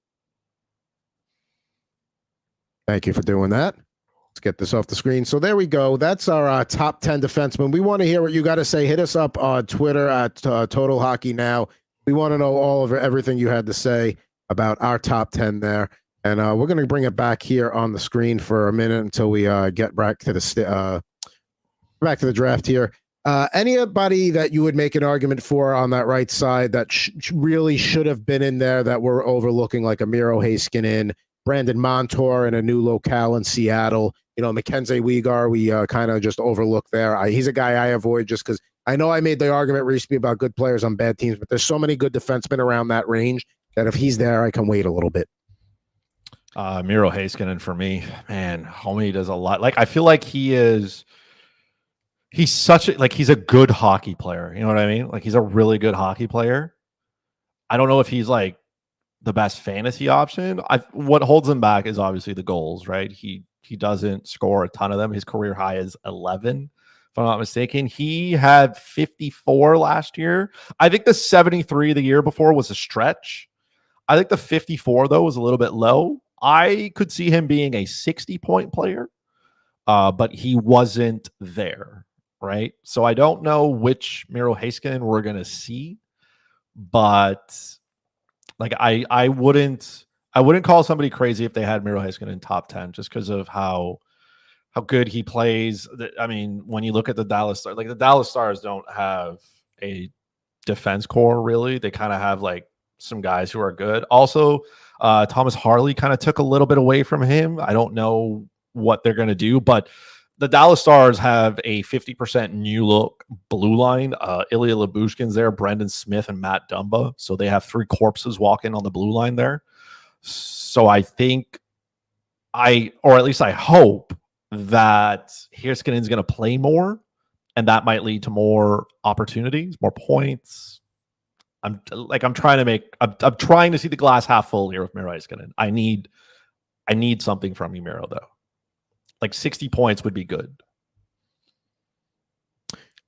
Thank you for doing that. Let's get this off the screen. So there we go. That's our top 10 defensemen. We want to hear what you got to say. Hit us up on Twitter at Total Hockey Now. We want to know all of everything you had to say about our top 10 there. And we're going to bring it back here on the screen for a minute until we get back to the draft here. Anybody that you would make an argument for on that right side that really should have been in there that we're overlooking, like a Miro Heiskanen, Brandon Montour in a new locale in Seattle, Mackenzie Weegar, we kind of just overlooked there. He's a guy I avoid just because I know I made the argument recently about good players on bad teams, but there's so many good defensemen around that range that if he's there, I can wait a little bit. Miro Heiskanen for me, man, homie does a lot. Like, I feel like he's a good hockey player. You know what I mean? Like, he's a really good hockey player. I don't know if he's like the best fantasy option. What holds him back is obviously the goals, right? He doesn't score a ton of them. His career high is 11, if I'm not mistaken. He had 54 last year. I think the 73 the year before was a stretch. I think the 54, though, was a little bit low. I could see him being a 60-point player, but he wasn't there, right? So I don't know which Miro Heiskanen we're going to see, but like I wouldn't call somebody crazy if they had Miro Heiskanen in top 10 just because of how good he plays. I mean, when you look at the Dallas Stars, like the Dallas Stars don't have a defense core really. They kind of have like some guys who are good. Also, Thomas Harley kind of took a little bit away from him. I don't know what they're going to do, but the Dallas Stars have a 50% new look blue line. Ilya Lyubushkin's there, Brendan Smith, and Matt Dumba. So they have 3 corpses walking on the blue line there. So I think or at least I hope that Heiskanen's going to play more, and that might lead to more opportunities, more points. I'm trying to see the glass half full here with Miro Heiskanen. I need something from you, Miro, though. Like 60 points would be good.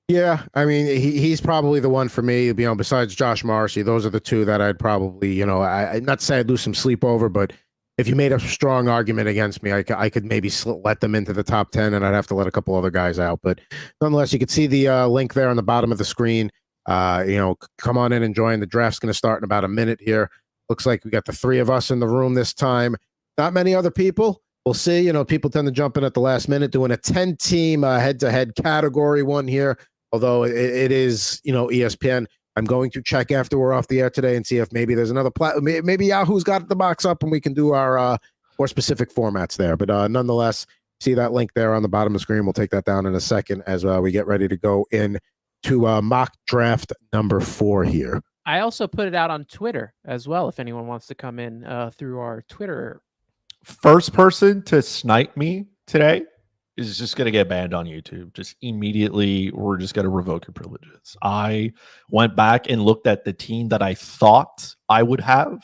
Yeah, I mean, he's probably the one for me. You know, besides Josh Morrissey, those are the two that I'd probably, you know, I not to say I'd lose some sleep over, but if you made a strong argument against me, I could maybe let them into the top 10, and I'd have to let a couple other guys out. But nonetheless, you could see the link there on the bottom of the screen. You know, come on in and join. The draft's going to start in about a minute here. Looks like we got the 3 of us in the room this time. Not many other people. We'll see. You know, people tend to jump in at the last minute, doing a 10-team head-to-head category one here. Although it is, you know, ESPN. I'm going to check after we're off the air today and see if maybe there's another maybe Yahoo's got the box up and we can do our more specific formats there. But nonetheless, see that link there on the bottom of the screen. We'll take that down in a second as we get ready to go in to mock draft number 4 here. I also put it out on Twitter as well. If anyone wants to come in through our Twitter. First person to snipe me today is just going to get banned on YouTube. Just immediately, we're just going to revoke your privileges. I went back and looked at the team that I thought I would have,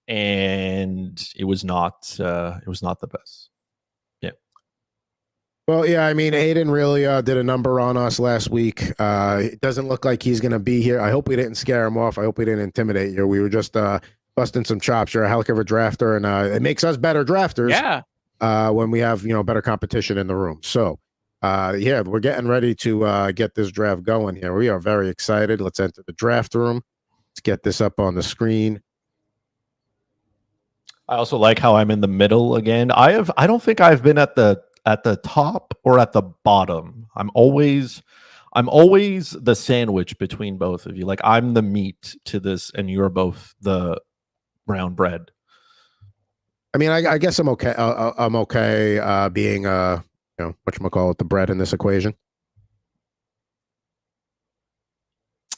and it was not the best. Yeah. Well, yeah, I mean, Aiden really did a number on us last week. It doesn't look like he's going to be here. I hope we didn't scare him off. I hope we didn't intimidate you. We were just busting some chops. You're a heck of a drafter, and it makes us better drafters. Yeah. When we have, you know, better competition in the room. So, yeah, we're getting ready to get this draft going here. We are very excited. Let's enter the draft room. Let's get this up on the screen. I also like how I'm in the middle again. I don't think I've been at the top or at the bottom. I'm always the sandwich between both of you. Like, I'm the meat to this, and you're both the brown bread. I mean, I guess I'm okay. I'm okay being, you know, whatchamacallit, the bread in this equation.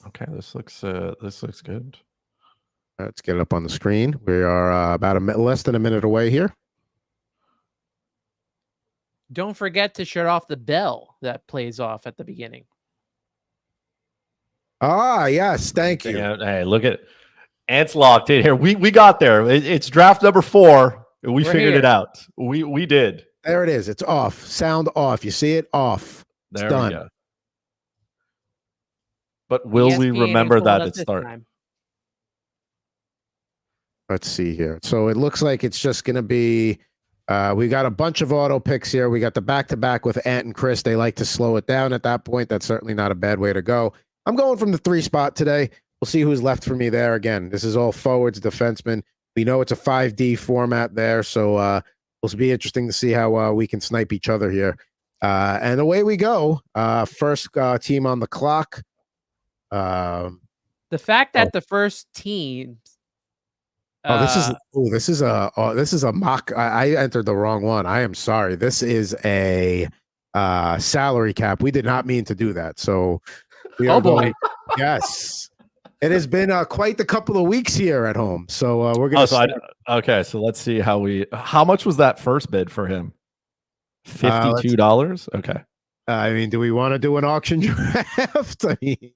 Okay, this looks good. Let's get it up on the screen. We are about less than a minute away here. Don't forget to shut off the bell that plays off at the beginning. Ah, yes, thank you. Hey, look at Ant's locked in here. We got there. It's draft number 4. We're figured it out. We did. There it is. It's off. Sound off. You see it? Off. It's there done. We go. But will we remember that at start? Time. Let's see here. So it looks like it's just going to be, we got a bunch of auto picks here. We got the back-to-back with Ant and Chris. They like to slow it down at that point. That's certainly not a bad way to go. I'm going from the 3 spot today. We'll see who's left for me there. Again, this is all forwards, defensemen. We know it's a 5D format there, so it'll be interesting to see how we can snipe each other here. And away we go. First team on the clock. The fact that the first team. This is a mock. I entered the wrong one. I am sorry. This is a salary cap. We did not mean to do that. So we are going. Yes. It has been quite the couple of weeks here at home. So we're going to. Okay. So let's see how much was that first bid for him? $52. Okay. I mean, do we want to do an auction draft? I mean,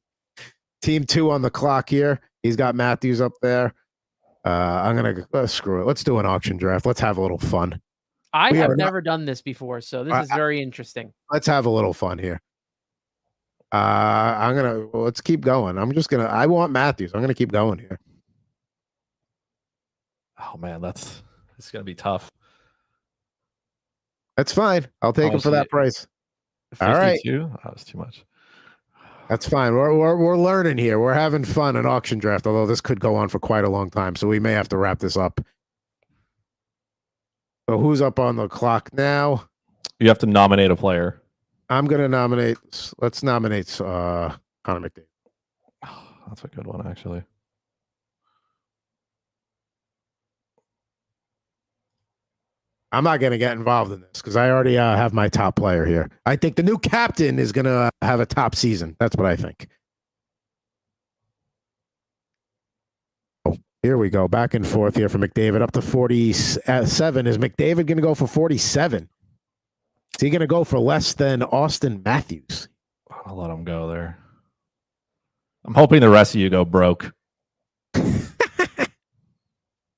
team 2 on the clock here. He's got Matthews up there. I'm going to screw it. Let's do an auction draft. Let's have a little fun. I have never done this before, so this is very interesting. Let's have a little fun here. Let's keep going. I want Matthews. I'm gonna keep going here. Oh man, it's gonna be tough. That's fine. I'll take him for that price. 52? All right. That was too much. That's fine. We're learning here. We're having fun in auction draft, although this could go on for quite a long time, so we may have to wrap this up. So who's up on the clock now? You have to nominate a player. I'm going to nominate. Let's nominate Connor McDavid. Oh, that's a good one, actually. I'm not going to get involved in this because I already have my top player here. I think the new captain is going to have a top season. That's what I think. Oh, here we go. Back and forth here for McDavid up to 47. Is McDavid going to go for 47? Is he going to go for less than Auston Matthews? I'll let him go there. I'm hoping the rest of you go broke.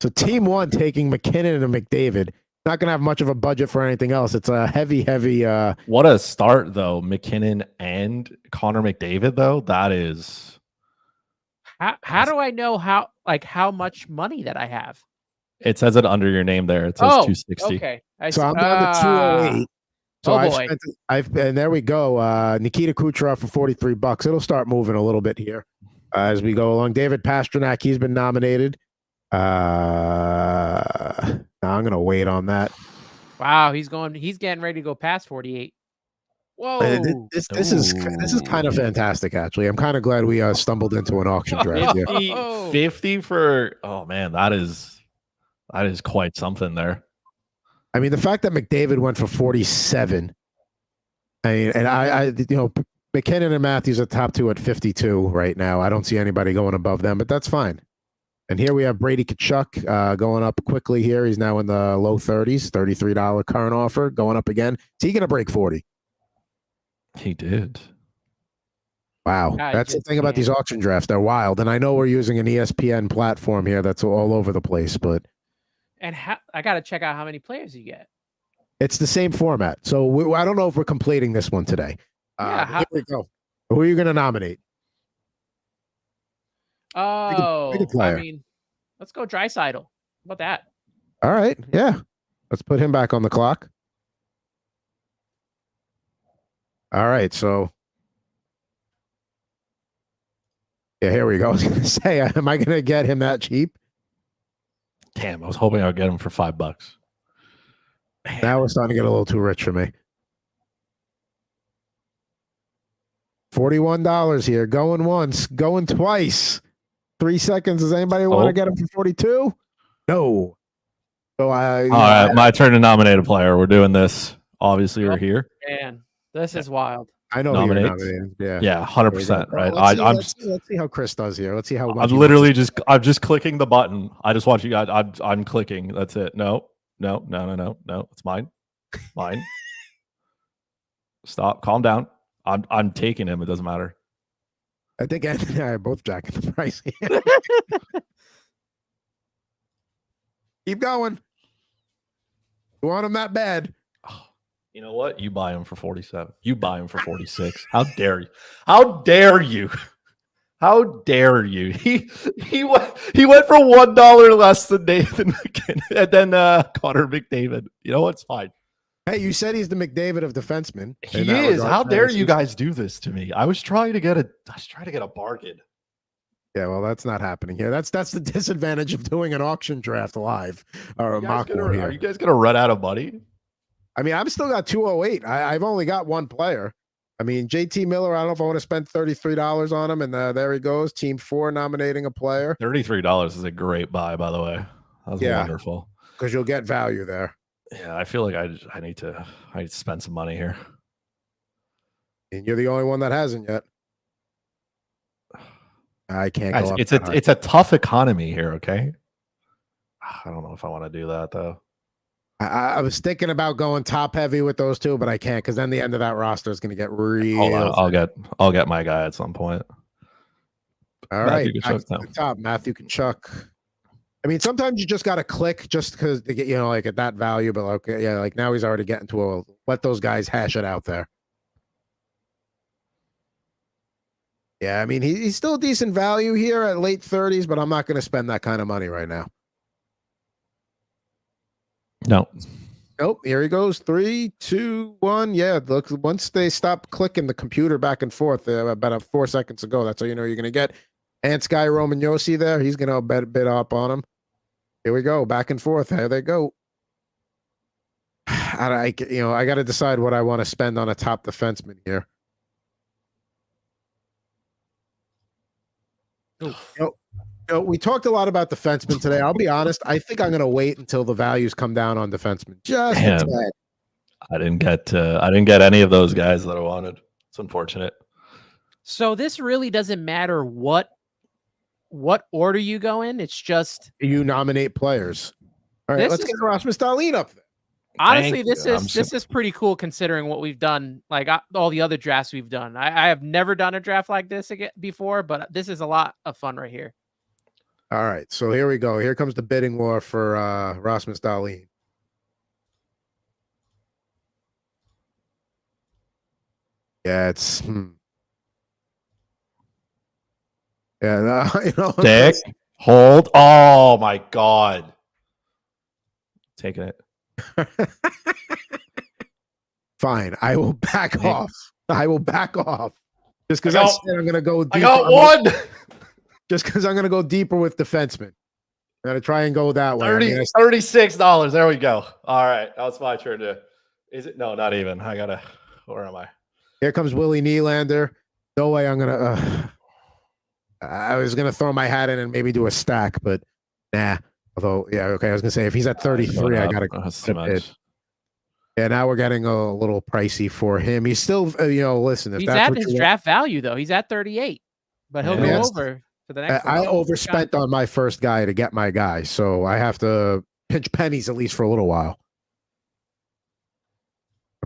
So team one taking McKinnon and McDavid. Not going to have much of a budget for anything else. It's a heavy. What a start, though. McKinnon and Connor McDavid, though. That is. How do I know how much money that I have? It says it under your name there. It says 260. Okay. So I'm down to 208. So boy. And there we go. Nikita Kucherov for $43. It'll start moving a little bit here as we go along. David Pastrnak, he's been nominated. Now I'm gonna wait on that. Wow, he's getting ready to go past 48. Whoa. This is kind of fantastic, actually. I'm kind of glad we stumbled into an auction draft here. 50 for man, that is quite something there. I mean, the fact that McDavid went for 47. I mean, and I McKinnon and Matthews are top two at 52 right now. I don't see anybody going above them, but that's fine. And here we have Brady Tkachuk going up quickly here. He's now in the low 30s, $33 current offer, going up again. Is he going to break 40? He did. Wow. That's the thing about these auction drafts. They're wild. And I know we're using an ESPN platform here that's all over the place, but. And I got to check out how many players you get. It's the same format. So I don't know if we're completing this one today. Here we go. Who are you going to nominate? Oh, I mean, let's go Draisaitl. How about that? All right. Yeah. Let's put him back on the clock. All right. So, yeah, here we go. I was going to say, am I going to get him that cheap? Damn, I was hoping I'd get him for $5. Now we're starting to get a little too rich for me. $41 here. Going once, going twice. 3 seconds. Does anybody want to get him for 42? No. So all right, my turn to nominate a player. We're doing this. Obviously, we're here. Man, this is wild. I know you're nominating. Yeah, 100%. Right. Let's see how Chris does here. Let's see how. I'm just clicking the button. I just want you guys. I'm clicking. That's it. No. It's mine. Mine. Stop. Calm down. I'm taking him. It doesn't matter. I think Anthony and I are both jacking the price. Keep going. You want him that bad? You know what? You buy him for 47. You buy him for 46. How dare you? How dare you? How dare you? He went for $1 less than Nathan McKinnon and then Connor McDavid. You know what's fine. Hey, you said he's the McDavid of defensemen. He is. How dare you guys do this to me? I was trying to get a bargain. Yeah, well, that's not happening here. That's the disadvantage of doing an auction draft live or a mock war here. Are you guys gonna run out of money? I mean, I've still got 208. I've only got one player. I mean, JT Miller, I don't know if I want to spend $33 on him. And there he goes. Team 4 nominating a player. $33 is a great buy, by the way. That was wonderful. Because you'll get value there. Yeah, I feel like I need to spend some money here. And you're the only one that hasn't yet. I can't go up. It's a tough economy here, okay? I don't know if I want to do that though. I was thinking about going top heavy with those two, but I can't because then the end of that roster is going to get real. Hold on, I'll get my guy at some point. All right, the top Matthew Tkachuk. I mean, sometimes you just got to click just because to get like at that value, but okay, yeah, like now he's already getting to let those guys hash it out there. Yeah, I mean he's still decent value here at late 30s, but I'm not going to spend that kind of money right now. No. Nope. Here he goes. 3, 2, 1. Yeah. Look, once they stop clicking the computer back and forth about 4 seconds ago, that's how you know you're going to get Sky Romagnosi there. He's going to bid up on him. Here we go. Back and forth. There they go. I got to decide what I want to spend on a top defenseman here. We talked a lot about defensemen today. I'll be honest. I think I'm going to wait until the values come down on defensemen. I didn't get any of those guys that I wanted. It's unfortunate. So this really doesn't matter what order you go in. It's just you nominate players. All right, let's get Rasmus Dahlin up there. Honestly, this is pretty cool considering what we've done, like all the other drafts we've done. I have never done a draft like this before, but this is a lot of fun right here. All right, so here we go. Here comes the bidding war for Rasmus Dahlin. Yeah, it's yeah, no, Dick, hold. Oh my God. Taking it. Fine. I will back Hey. off. I will back off. Just because I I got- said I'm going to go deeper. I got one. Just because I'm going to go deeper with defensemen. I'm going to try and go that way. I mean, $36. There we go. All right. Now it's my turn to. Is it? No, not even. I got to. Where am I? here comes Willie Nylander. No way I'm going to. I was going to throw my hat in and maybe do a stack, but nah. Although, yeah, okay. I was going to say, if he's at 33, I got to. That's too much. Yeah, now we're getting a little pricey for him. He's still, listen. If He's that's at what his you want- draft value though. He's at 38, but he'll Yeah. go over for the next one. I overspent on my first guy to get my guy, so I have to pinch pennies at least for a little while.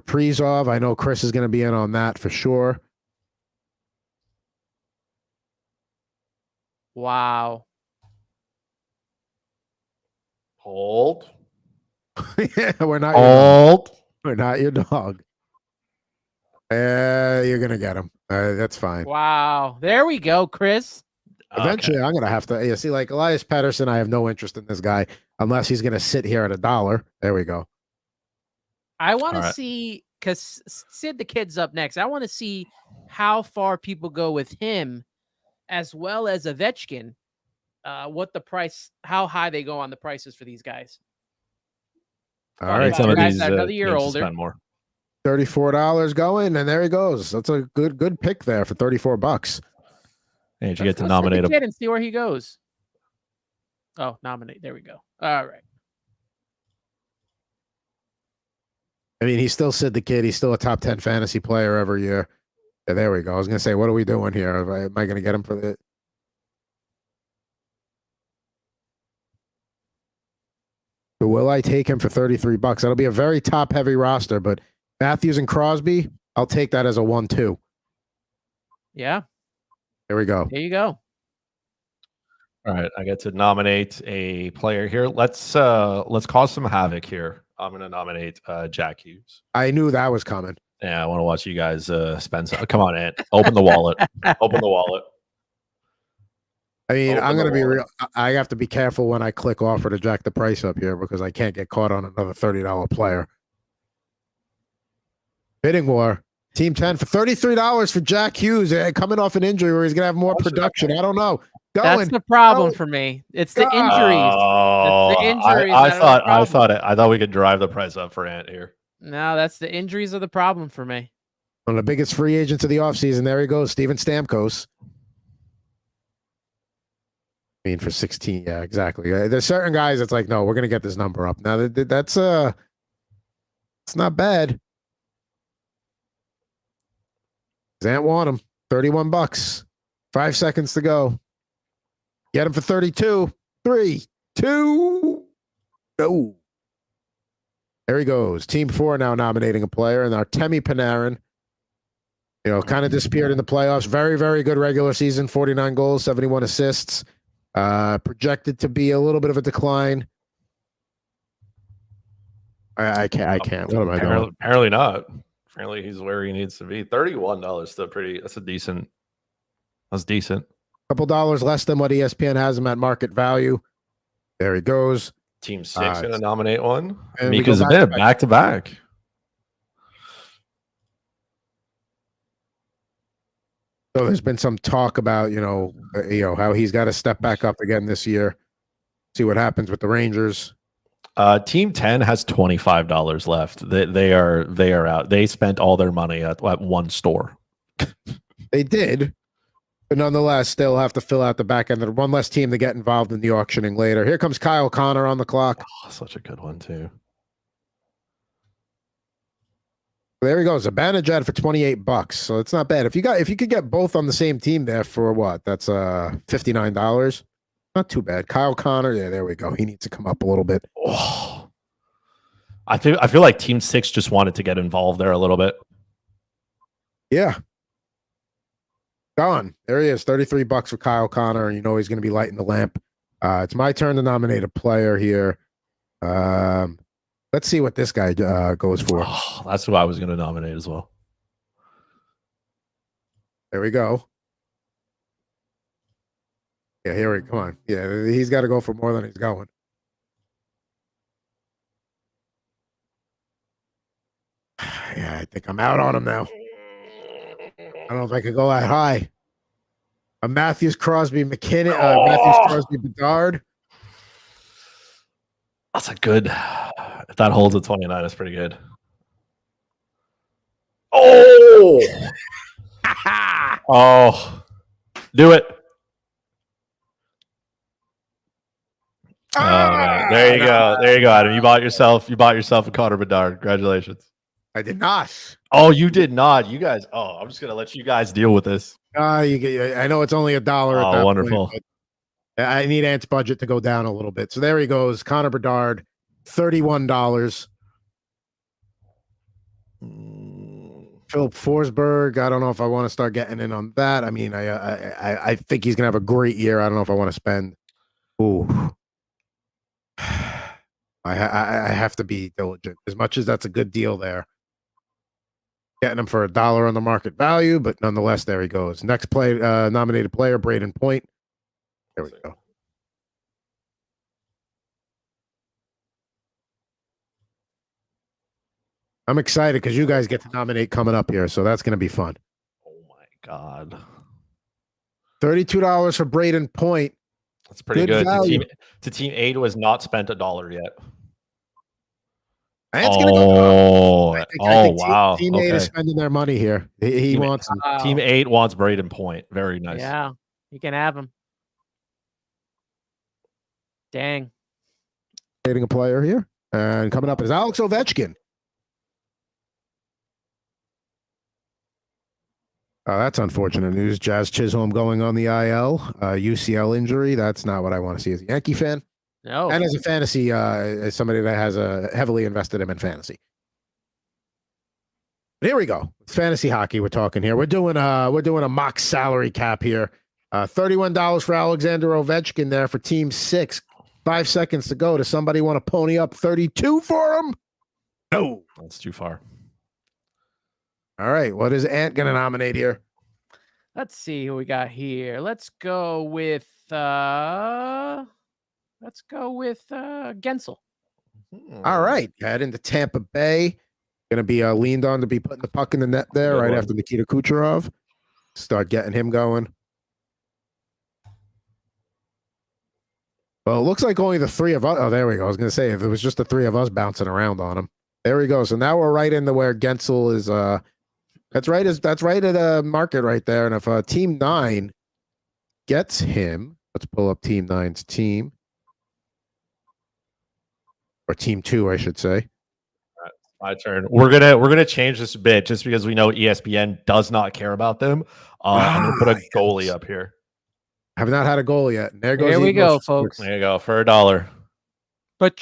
Kaprizov, I know Chris is going to be in on that for sure. Wow. Hold. Yeah, we're not. Hold. We're not your dog. You're gonna get him. That's fine. Wow. There we go, Chris. Eventually, I'm gonna have to. See, like Elias Pettersson, I have no interest in this guy unless he's gonna sit here at $1. There we go. I want to All right. see, because Sid the Kid's up next. I want to see how far people go with him as well as Ovechkin. What the price, how high they go on the prices for these guys. All Talking right, about Some of guys these that are another year teams to older. spend more. $34 going, and there he goes. That's a good pick there for $34. And you Let's get to go Sid nominate the him. Kid and see where he goes. Oh, nominate. There we go. All right. I mean, he's still Sid the Kid. He's still a top 10 fantasy player every year. Yeah, there we go. I was gonna say, what are we doing here? Am I gonna get him for the? But will I take him for $33? That'll be a very top heavy roster, but Matthews and Crosby, I'll take that as a 1-2. Yeah. There we go. There you go. All right, I get to nominate a player here. Let's cause some havoc here. I'm going to nominate Jack Hughes. I knew that was coming. Yeah, I want to watch you guys spend some. Come on, Ant. Open the wallet. Open the wallet. I mean, Open I'm the gonna be wallet. real. I have to be careful when I click offer to jack the price up here because I can't get caught on another $30 player. Bidding war. Team 10 for $33 for Jack Hughes, coming off an injury where he's gonna have more production. I don't know. That's the problem for me. It's the injuries. Oh, That's the injuries I that are the thought we could drive the price up for Ant here. No, that's the injuries are the problem for me. One of the biggest free agents of the offseason. There he goes, Steven Stamkos. I mean, for 16, yeah, exactly. There's certain guys that's like, no, we're gonna get this number up. Now that's it's not bad. Zant want him. $31. 5 seconds to go. Get him for 32. 3, 2. No. There he goes. Team 4 now nominating a player, and our Temi Panarin. Kind of disappeared in the playoffs. Very, very good regular season. 49 goals, 71 assists. Projected to be a little bit of a decline. I can't. What am I doing? Apparently not. Apparently he's where he needs to be. $31 still pretty. That's decent. Couple dollars less than what ESPN has him at market value. There he goes. Team 6 going to nominate one. and we Mika's go a bit back to back. So there's been some talk about, how he's got to step back up again this year. See what happens with the Rangers. Team 10 has $25 left. They are out. They spent all their money at one store. They did, but nonetheless, they'll have to fill out the back end. One less team to get involved in the auctioning later. Here comes Kyle Connor on the clock. Oh, such a good one too. There he goes, Zibanejad for $28. So it's not bad. If you could get both on the same team there for what? That's $59. Not too bad. Kyle Connor, yeah, there we go. He needs to come up a little bit. Oh, I feel like Team 6 just wanted to get involved there a little bit. Yeah. Gone. There he is. $33 for Kyle Connor, and he's going to be lighting the lamp It's my turn to nominate a player here. Let's see what this guy goes for. Oh, that's who I was going to nominate as well. There we go. Yeah, here we come on. Yeah, he's got to go for more than he's going. Yeah, I think I'm out on him now. I don't know if I could go that high. A Matthews, Crosby, McKinnon, Matthews, Crosby, Bedard. That's a good. If that holds at 29, that's pretty good. Oh, oh, do it. There you go. There you go, Adam. You bought yourself a Connor Bedard. Congratulations. I did not. Oh, you did not. You guys. Oh, I'm just gonna let you guys deal with this. I know it's only $1. At that wonderful. Point, I need Ant's budget to go down a little bit. So there he goes. Connor Bedard, $31. Philip Forsberg. I don't know if I want to start getting in on that. I mean, I think he's gonna have a great year. I don't know if I want to spend. Ooh. I have to be diligent. As much as that's a good deal there. Getting him for $1 on the market value, but nonetheless, there he goes. Next nominated player, Braden Point. There we go. I'm excited because you guys get to nominate coming up here, so that's going to be fun. Oh my God. $32 for Braden Point. That's pretty good. To team 8 was not spent $1 yet. Ant's gonna go. I think wow. Team 8 is spending their money here. He wants him. Team 8 wants Braden Point. Very nice. Yeah, you can have him. Dang. Dating a player here. And coming up is Alex Ovechkin. That's unfortunate news. Jazz Chisholm going on the IL. UCL injury. That's not what I want to see as a Yankee fan. No. And as a fantasy, as somebody that has heavily invested him in fantasy. But here we go. It's fantasy hockey we're talking here. We're doing a mock salary cap here. $31 for Alexander Ovechkin there for team 6. 5 seconds to go. Does somebody want to pony up 32 for him? No. That's too far. All right. What is Ant going to nominate here? Let's see who we got here. Let's go with Gensel. All right. Head into Tampa Bay. Going to be leaned on to be putting the puck in the net there right after Nikita Kucherov. Start getting him going. Well, it looks like only the 3 of us. Oh, there we go. I was going to say, if it was just the 3 of us bouncing around on him. There we go. So now we're right into where Gensel is. That's right at a market right there. And if Team 9 gets him, let's pull up Team 9's team. Or Team 2, I should say. My turn. We're gonna change this a bit just because we know ESPN does not care about them. I'm gonna put a goalie up here. Have not had a goal yet. There goes. Here we go, folks. There you go for $1. But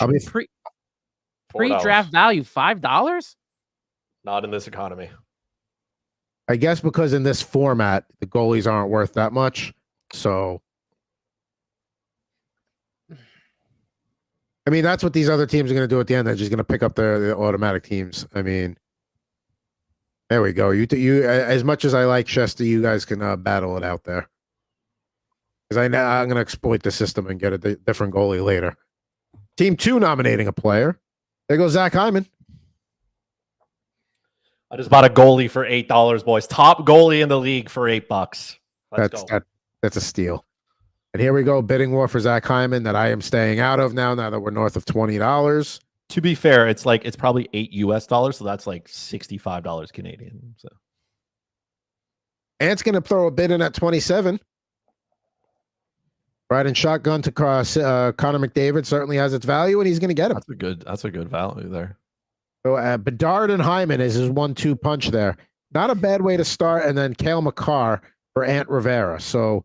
pre-draft value $5? Not in this economy. I guess because in this format, the goalies aren't worth that much. So, I mean, that's what these other teams are going to do at the end. They're just going to pick up their automatic teams. I mean, there we go. You as much as I like Chester, you guys can battle it out there. Because I'm going to exploit the system and get a different goalie later. Team 2 nominating a player. There goes Zach Hyman. I just bought a goalie for $8, boys. Top goalie in the league for $8. That's a steal. And here we go, bidding war for Zach Hyman that I am staying out of now that we're north of $20. To be fair, it's probably $8 US, so that's like $65 Canadian. So Ant's going to throw a bid in at 27. Riding shotgun to cross Connor McDavid certainly has its value, and he's going to get him. That's a good value there. So Bedard and Hyman is his 1-2 punch there. Not a bad way to start, and then Cale Makar for Ant Rivera. So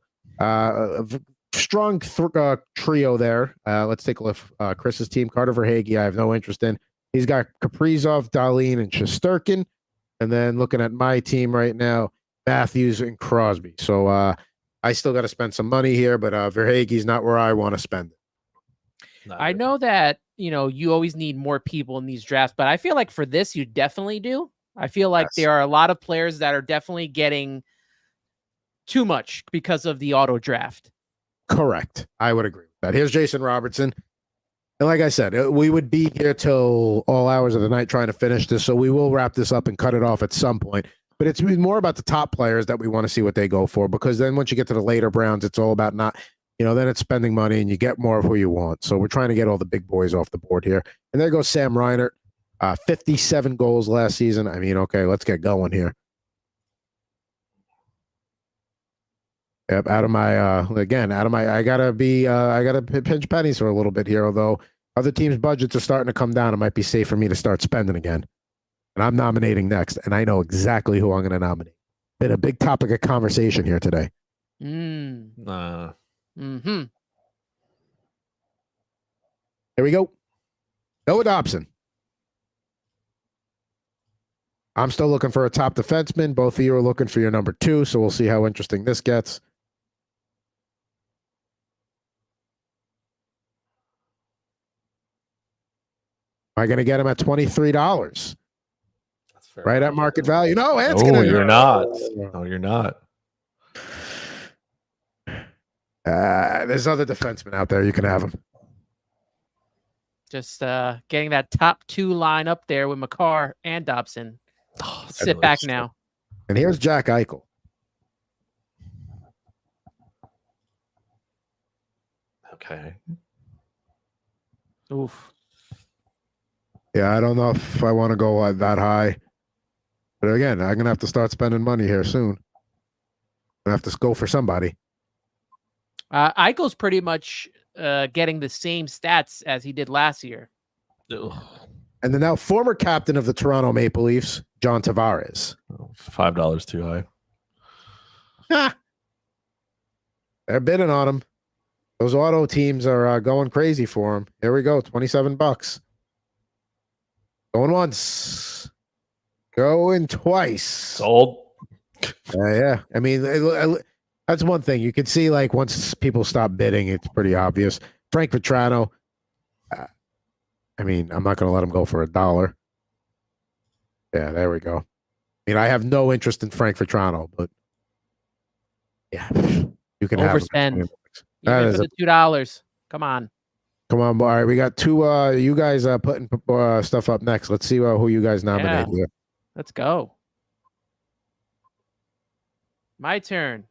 strong trio there. Let's take a look. Chris's team, Carter Verhaeghe, I have no interest in. He's got Kaprizov, Dahlin, and Shesterkin. And then looking at my team right now, Matthews and Crosby. So I still got to spend some money here, but Verhaeghe's not where I want to spend it. I know that, you always need more people in these drafts, but I feel like for this, you definitely do. I feel like there are a lot of players that are definitely getting too much because of the auto draft. Correct. I would agree with that. Here's Jason Robertson. And like I said, we would be here till all hours of the night trying to finish this, so we will wrap this up and cut it off at some point. But it's more about the top players that we want to see what they go for, because then once you get to the later Browns, it's all about not, then it's spending money and you get more of who you want. So we're trying to get all the big boys off the board here. And there goes Sam Reinert, 57 goals last season. I mean, okay, let's get going here. Yep, I gotta pinch pennies for a little bit here, although other teams' budgets are starting to come down. It might be safe for me to start spending again. And I'm nominating next, and I know exactly who I'm going to nominate. Been a big topic of conversation here today. Mm-hmm. Here we go. Noah Dobson. I'm still looking for a top defenseman. Both of you are looking for your number 2, so we'll see how interesting this gets. Am I going to get him at $23? Right at market value. No, Ant's gonna. You're not. No, you're not. There's other defensemen out there. You can have them. Just getting that top 2 line up there with McCarr and Dobson. Sit back now. And here's Jack Eichel. Okay. Oof. Yeah, I don't know if I want to go that high. But again, I'm going to have to start spending money here soon. I have to go for somebody. Eichel's pretty much getting the same stats as he did last year. Ugh. And the now former captain of the Toronto Maple Leafs, John Tavares. $5 too high. They're bidding on him. Those auto teams are going crazy for him. Here we go, $27. Going once. Going twice. Sold. Yeah. I mean, that's one thing. You can see, like, once people stop bidding, it's pretty obvious. Frank Vetrano, I mean, I'm not going to let him go for $1. Yeah, there we go. I mean, I have no interest in Frank Vetrano, but yeah, you can overspend. Even for the $2. Come on. Come on. All right, we got 2. You guys putting stuff up next. Let's see who you guys nominate here. Let's go. My turn.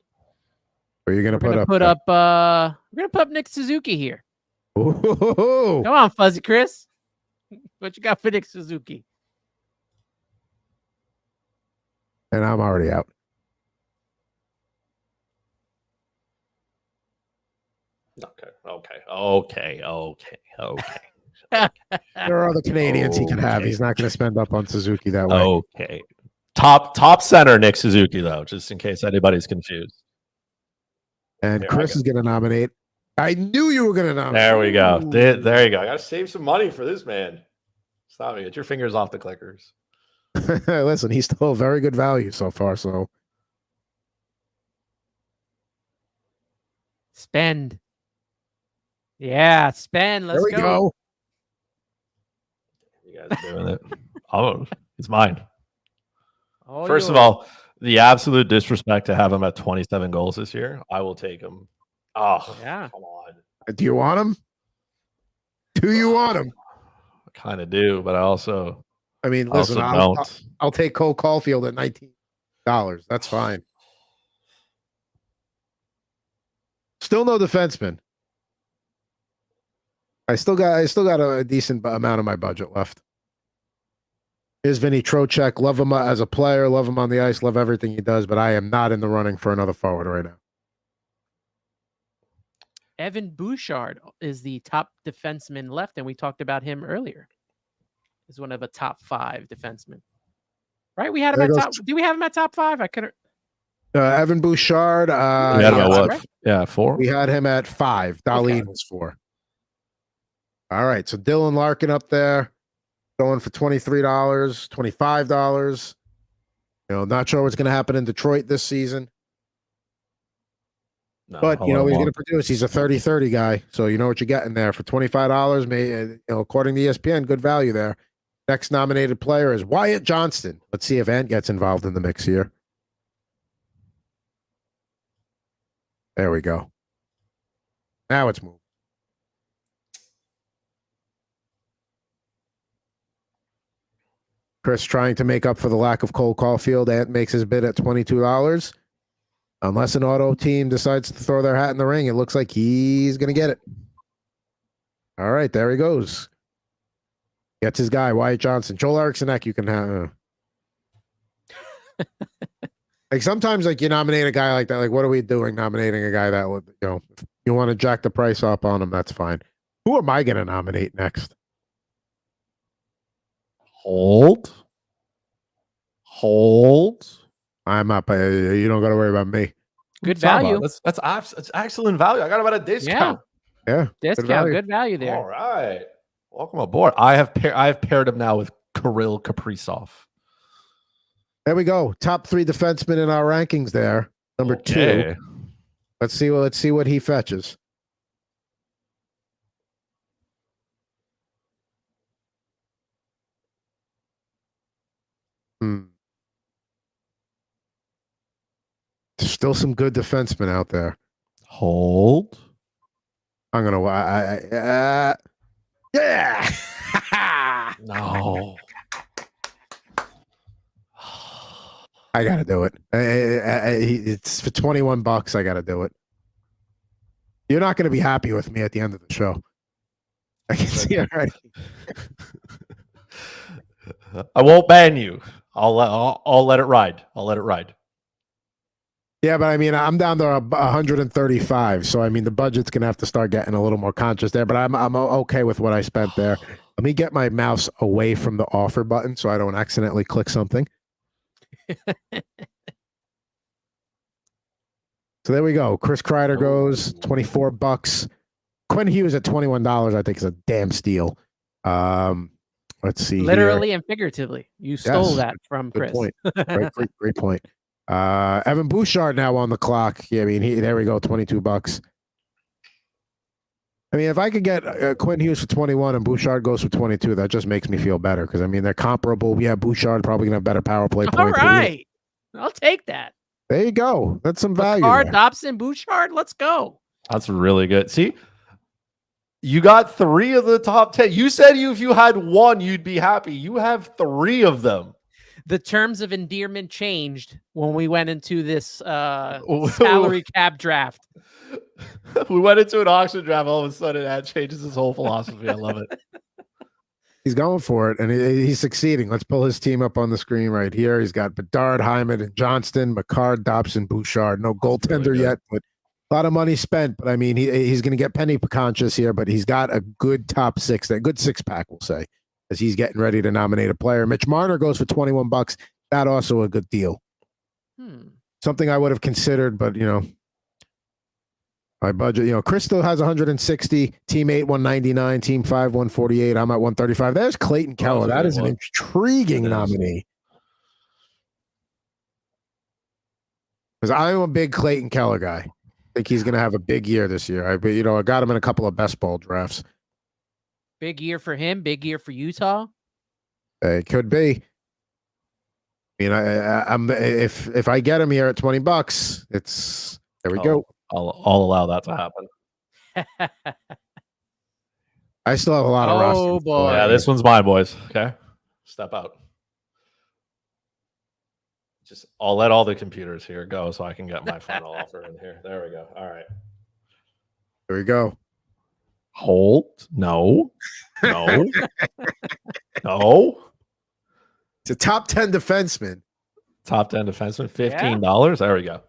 Are you gonna We're gonna put up Nick Suzuki here. Ooh. Come on, Fuzzy Chris. What you got for Nick Suzuki? And I'm already out. Okay. There are other Canadians he can have. He's not going to spend up on Suzuki that way. Okay. Top center Nick Suzuki, though, just in case anybody's confused. And here, Chris is going to nominate. I knew you were going to nominate. There we go. There you go. I got to save some money for this man. Stop it. Get your fingers off the clickers. Listen, he's still a very good value so far. So spend. Yeah, spend. Let's there we go. You guys are doing it. Oh, it's mine. Oh, first of all, the absolute disrespect to have him at 27 goals this year. I will take him. Oh, yeah. Come on. Do you want him? Do you want him? I kind of do, but I also. I mean, listen, I'll take Cole Caulfield at $19. That's fine. Still no defenseman. I still got a decent amount of my budget left. Here's Vinny Trocheck. Love him as a player. Love him on the ice. Love everything he does. But I am not in the running for another forward right now. Evan Bouchard is the top defenseman left, and we talked about him earlier. Is one of the top 5 defensemen. Right? We had him at top. Do we have him at top 5? I couldn't. Evan Bouchard. We had him at what? Right? Yeah, 4. We had him at 5. Darlene was 4. All right. So Dylan Larkin up there. Going for $23, $25. Not sure what's going to happen in Detroit this season. No, But, I'll you let know, him he's going walk. to produce. He's a 30-30 guy. So you know what you're getting there. For $25, according to ESPN, good value there. Next nominated player is Wyatt Johnston. Let's see if Ant gets involved in the mix here. There we go. Now it's moving. Chris trying to make up for the lack of Cole Caulfield. Ant makes his bid at $22. Unless an auto team decides to throw their hat in the ring, it looks like he's going to get it. All right, there he goes. Gets his guy, Wyatt Johnston. Joel Eriksson, you can have. Like sometimes, like you nominate a guy like that. Like, what are we doing nominating a guy that would, if you want to jack the price up on him, that's fine. Who am I going to nominate next? Hold. I'm up. You don't got to worry about me. Good value. That's excellent value. I got about a discount. Yeah, Discount. Good value there. All right. Welcome aboard. I have paired him now with Kirill Kaprizov. There we go. Top 3 defensemen in our rankings there. Number 2. Let's see what he fetches. There's still some good defensemen out there. Hold. I'm gonna. Yeah. No. I gotta do it. It's for $21. I gotta do it. You're not gonna be happy with me at the end of the show. I can see it already. I won't ban you. I'll let it ride. I'll let it ride. Yeah, but I mean, I'm down to 135, so I mean, the budget's gonna have to start getting a little more conscious there. But I'm okay with what I spent there. Let me get my mouse away from the offer button so I don't accidentally click something. So there we go. Chris Kreider goes $24. Quinn Hughes at $21. I think is a damn steal. Let's see. Literally and figuratively, you stole that from Good Chris. point. Great point. Evan Bouchard now on the clock. Yeah, I mean, there we go. $22. I mean, if I could get Quinn Hughes for 21 and Bouchard goes for 22, that just makes me feel better because I mean they're comparable. Yeah, Bouchard probably gonna have better power play points. All right, I'll take that. There you go. That's some value. Dobson, Bouchard. Let's go. That's really good. See, you got 3 of the top 10. You said if you had 1, you'd be happy. You have 3 of them. The terms of endearment changed when we went into this salary cap draft. We went into an auction draft. All of a sudden, that changes his whole philosophy. I love it. He's going for it, and he's succeeding. Let's pull his team up on the screen right here. He's got Bedard, Hyman, and Johnston, McCarr, Dobson, Bouchard. No goaltender yet, but a lot of money spent. But I mean, he's going to get penny conscious here, but he's got a good top 6, a good 6-pack, we'll say, as he's getting ready to nominate a player. Mitch Marner goes for $21. That also a good deal. Something I would have considered, but my budget, Chris still has 160, team 8, 199, team 5, 148. I'm at 135. There's Clayton Keller. That is an intriguing nominee. Because I'm a big Clayton Keller guy. I think he's going to have a big year this year. I got him in a couple of best ball drafts. Big year for him. Big year for Utah. It could be. I mean, I'm if I get him here at $20, there we go. I'll allow that to happen. I still have a lot of rosters. Oh boy! Yeah, this one's mine, boys. Okay, step out. I'll let all the computers here go so I can get my final offer in here. There we go. All right. There we go. Hold. No. It's a top 10 defenseman. Top 10 defenseman. $15. There we go.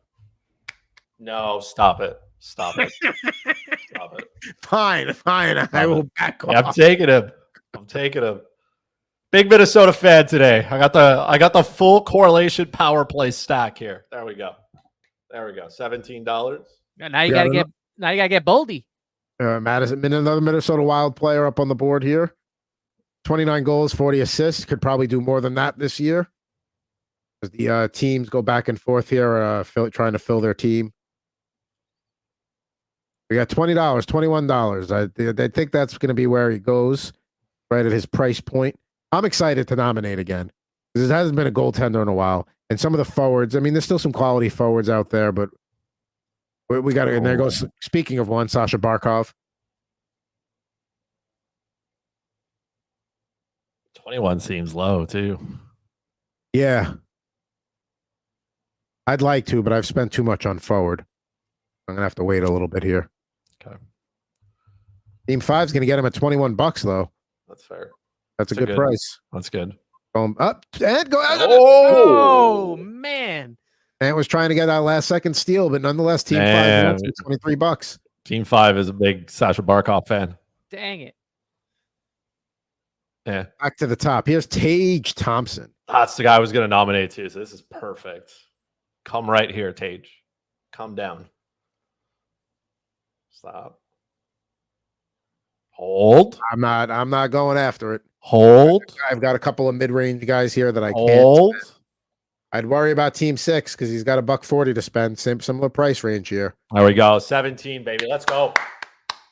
No, stop it. Stop it. Fine. I will back off. I'm taking him. Big Minnesota fan today. I got the full correlation power play stack here. There we go. $17. Now you gotta get Boldy. Madison, another Minnesota Wild player up on the board here. 29 goals, 40 assists. Could probably do more than that this year. As the teams go back and forth here, trying to fill their team. We got $20, $21. I think that's going to be where he goes, right at his price point. I'm excited to nominate again because it hasn't been a goaltender in a while. And some of the forwards, I mean, there's still some quality forwards out there, but we got to. And there goes. Speaking of one, Sasha Barkov. 21 seems low too. Yeah, I'd like to, but I've spent too much on forward. I'm gonna have to wait a little bit here. Okay. Team 5's gonna get him at $21 though. That's fair. That's a good price. That's good. Up and go. Oh man! And was trying to get that last second steal, but nonetheless, Team 5 wants $23. Team 5 is a big Sasha Barkov fan. Dang it! Yeah. Back to the top. Here's Tage Thompson. That's the guy I was going to nominate too. So this is perfect. Come right here, Tage. Come down. Stop. Hold. I'm not going after it. Hold. I've got a couple of mid-range guys here that I can't. Hold. I'd worry about Team 6 because he's got a $140 to spend. Similar price range here. There we go. 17, baby. Let's go.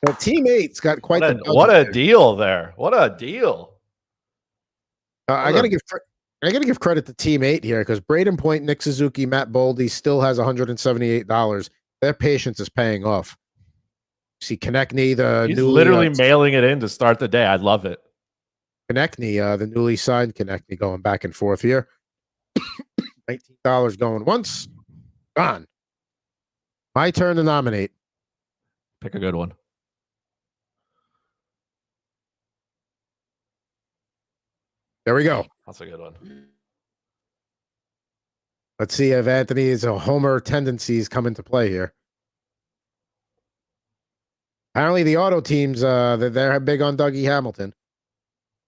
Well, Team 8's got quite what a deal there. What a deal. I gotta give credit to Team 8 here because Braden Point, Nick Suzuki, Matt Boldy still has $178. Their patience is paying off. See Konechny, he's literally mailing it in to start the day. I love it. Konechny, the newly signed Konechny, going back and forth here. $19 going once, gone. My turn to nominate. Pick a good one. There we go. That's a good one. Let's see if Anthony's homer tendencies come into play here. Apparently, the auto teams they're big on Dougie Hamilton.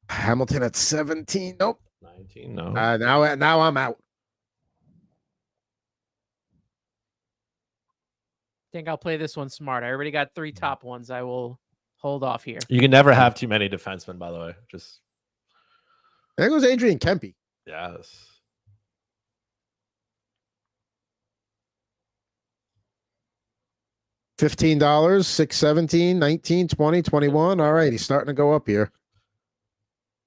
Hamilton at 17. Nope. 19. No. Now I'm out. I think I'll play this one smart. I already got 3 top ones. I will hold off here. You can never have too many defensemen, by the way. Just there goes Adrian Kempe. yes. $15, 6, 17, 19, 20, 21. All right, he's starting to go up here.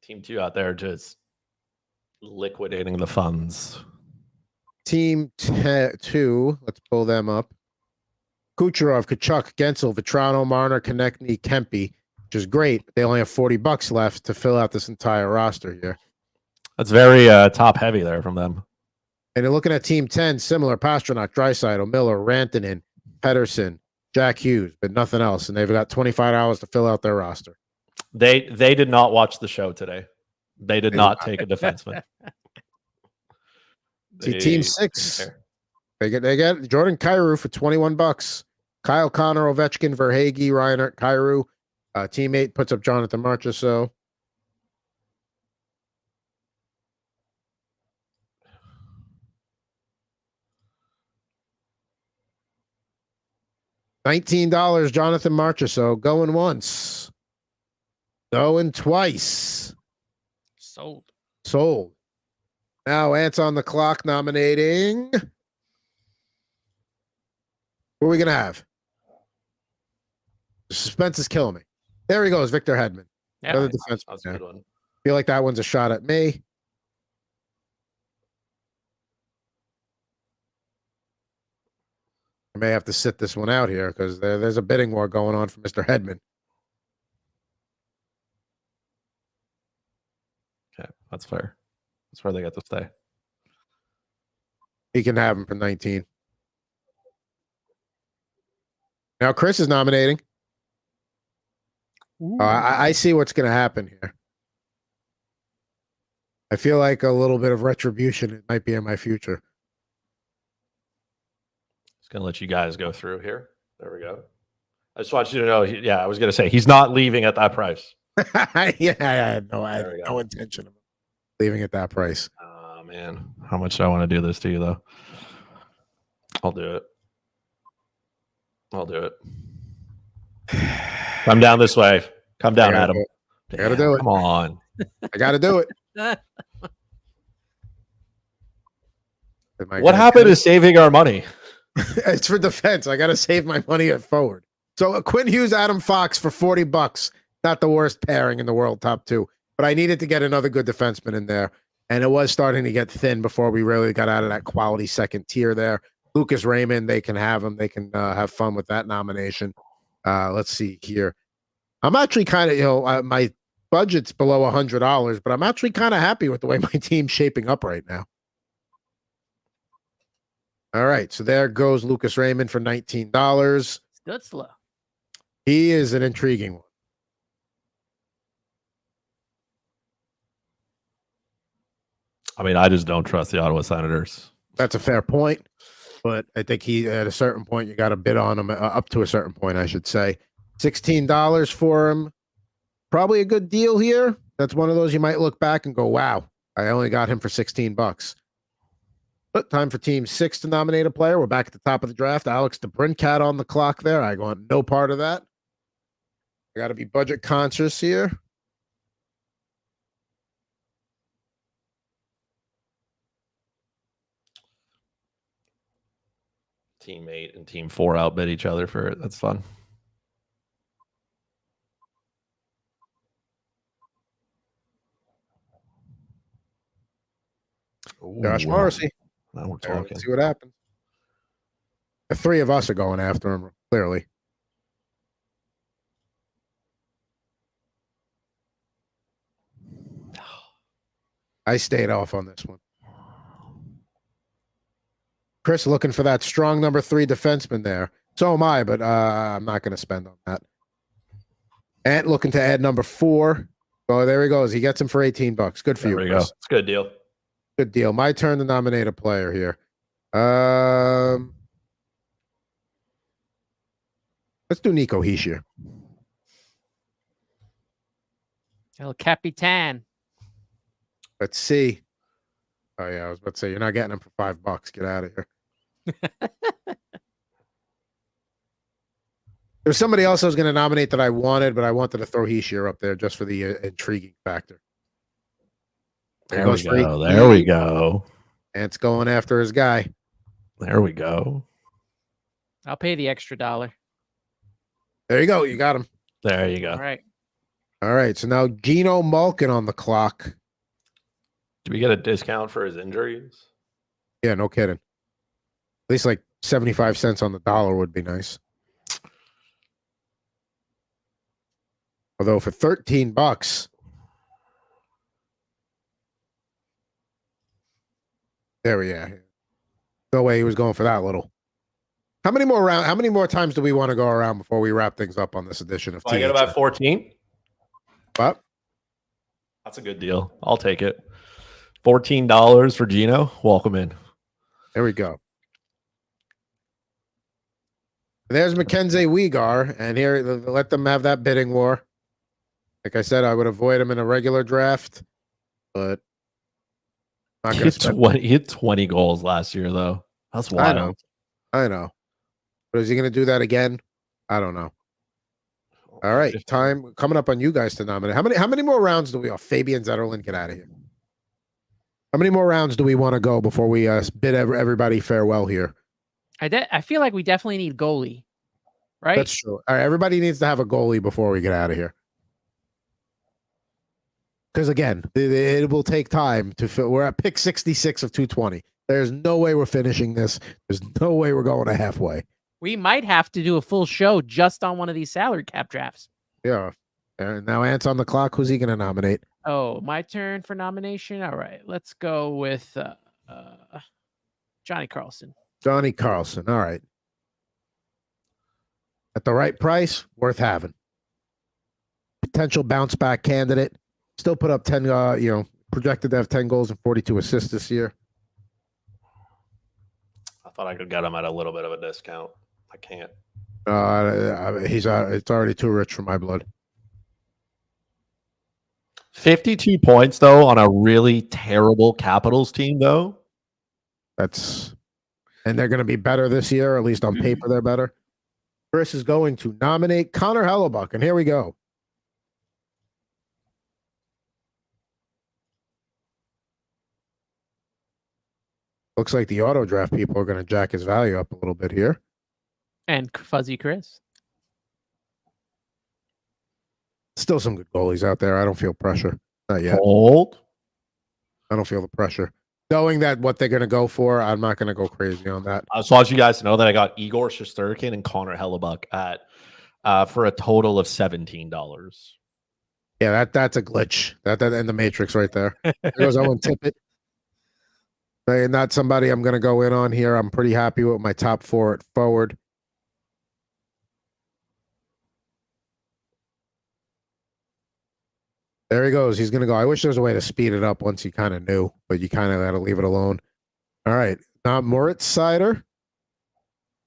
Team 2 out there just liquidating the funds. Team 2, let's pull them up. Kucherov, Kachuk, Gensel, Vetrano, Marner, Konechny, Kempe, which is great. They only have $40 left to fill out this entire roster here. That's very top heavy there from them. And you're looking at Team 10, similar: Pastrnak, Draisaitl, Miller, Rantanen, Pedersen, Jack Hughes, but nothing else. And they've got $25 to fill out their roster. They did not watch the show today. They did not take a defenseman. See, Team 6. They get Jordan Kyrou for $21. Kyle Connor, Ovechkin, Verhaeghe, Reinert, Kyrou. Team 8 puts up Jonathan Marchessault. $19, Jonathan Marchessault, going once. Going twice. Sold. Now Ant's on the clock nominating. Who are we going to have? The suspense is killing me. There he goes, Victor Hedman. Yeah, Another defenseman. That's a good one. Feel like that one's a shot at me. I may have to sit this one out here because there's a bidding war going on for Mr. Hedman. Okay, that's fair. That's where they get to stay. He can have him for 19. Now Chris is nominating. I see what's going to happen here. I feel like a little bit of retribution might be in my future. Just going to let you guys go through here. There we go. I just want you to know, I was going to say, he's not leaving at that price. Yeah, I had no intention of leaving at that price. Oh, man. How much do I want to do this to you, though? I'll do it. Come down this way. Come down, Adam. I got to do it. Come on. I got to do it. What happened to saving our money? It's for defense. I got to save my money at forward. So Quinn Hughes, Adam Fox for $40. Not the worst pairing in the world, top two. But I needed to get another good defenseman in there. And it was starting to get thin before we really got out of that quality second tier there. Lucas Raymond, they can have him. They can have fun with that nomination. Let's see here. I'm actually kind of, my budget's below $100, but I'm actually kind of happy with the way my team's shaping up right now. All right, so there goes Lucas Raymond for $19. Stutzla. He is an intriguing one. I mean, I just don't trust the Ottawa Senators. That's a fair point, but I think he at a certain point you got to bid on him up to a certain point, I should say. $16 for him, probably a good deal here. That's one of those you might look back and go, "Wow, I only got him for $16." But time for Team 6 to nominate a player. We're back at the top of the draft. Alex DeBrincat on the clock there. I want no part of that. I got to be budget conscious here. Team 8 and Team 4 outbid each other for it. That's fun. Josh Morrissey. Now we're talking. Let's see what happens. The three of us are going after him, clearly. I stayed off on this one. Chris looking for that strong number 3 defenseman there. So am I, but I'm not going to spend on that. Ant looking to add number 4. Oh, there he goes. He gets him for $18. Good for you. There we go. It's a good deal. Good deal. My turn to nominate a player here. Let's do Nico Hischier. El Capitan. Let's see. Oh yeah, I was about to say you're not getting him for $5. Get out of here. There's somebody else I was going to nominate that I wanted, but I wanted to throw Hischier up there just for the intriguing factor. There we go. There we go. Ant's going after his guy. There we go. I'll pay the extra $1. There you go. You got him. There you go. All right. All right. So now Gino Malkin on the clock. Do we get a discount for his injuries? Yeah, no kidding. At least like 75 cents on the dollar would be nice. Although for $13, there we are. No way he was going for that little. How many more times do we want to go around before we wrap things up on this edition of I get about 14. What? That's a good deal. I'll take it. $14 for Gino. Welcome in. There we go. There's Mackenzie Weegar, and here let them have that bidding war. Like I said, I would avoid him in a regular draft, but not he hit 20 goals last year, though. That's wild. I know. But is he going to do that again? I don't know. All right, time coming up on you guys to nominate. How many more rounds do we have? Fabian Zetterlund, get out of here. How many more rounds do we want to go before we bid everybody farewell here? I feel like we definitely need goalie, right? That's true. All right, everybody needs to have a goalie before we get out of here. Because again, it will take time to fill. We're at pick 66 of 220. There's no way we're finishing this. There's no way we're going to halfway. We might have to do a full show just on one of these salary cap drafts. Yeah. And now Ant's on the clock. Who's he going to nominate? Oh, my turn for nomination. All right, let's go with Johnny Carlson. Johnny Carlson. All right. At the right price, worth having. Potential bounce back candidate. Still put up 10, projected to have 10 goals and 42 assists this year. I thought I could get him at a little bit of a discount. I can't. It's already too rich for my blood. 52 points, though, on a really terrible Capitals team, though. And they're going to be better this year, at least on paper, they're better. Chris is going to nominate Connor Hellebuck, and here we go. Looks like the auto draft people are going to jack his value up a little bit here. And Fuzzy Chris. Still some good goalies out there. I don't feel pressure. Not yet. Hold. I don't feel the pressure. Knowing that what they're going to go for, I'm not going to go crazy on that. I just want you guys to know that I got Igor Shesterkin and Connor Hellebuck at for a total of $17. Yeah, that's a glitch. That in the Matrix right there. There goes Owen Tippett. And not somebody I'm going to go in on here. I'm pretty happy with my top 4 at forward. There he goes. He's going to go. I wish there was a way to speed it up once you kind of knew, but you kind of got to leave it alone. All right. Now, Moritz Seider.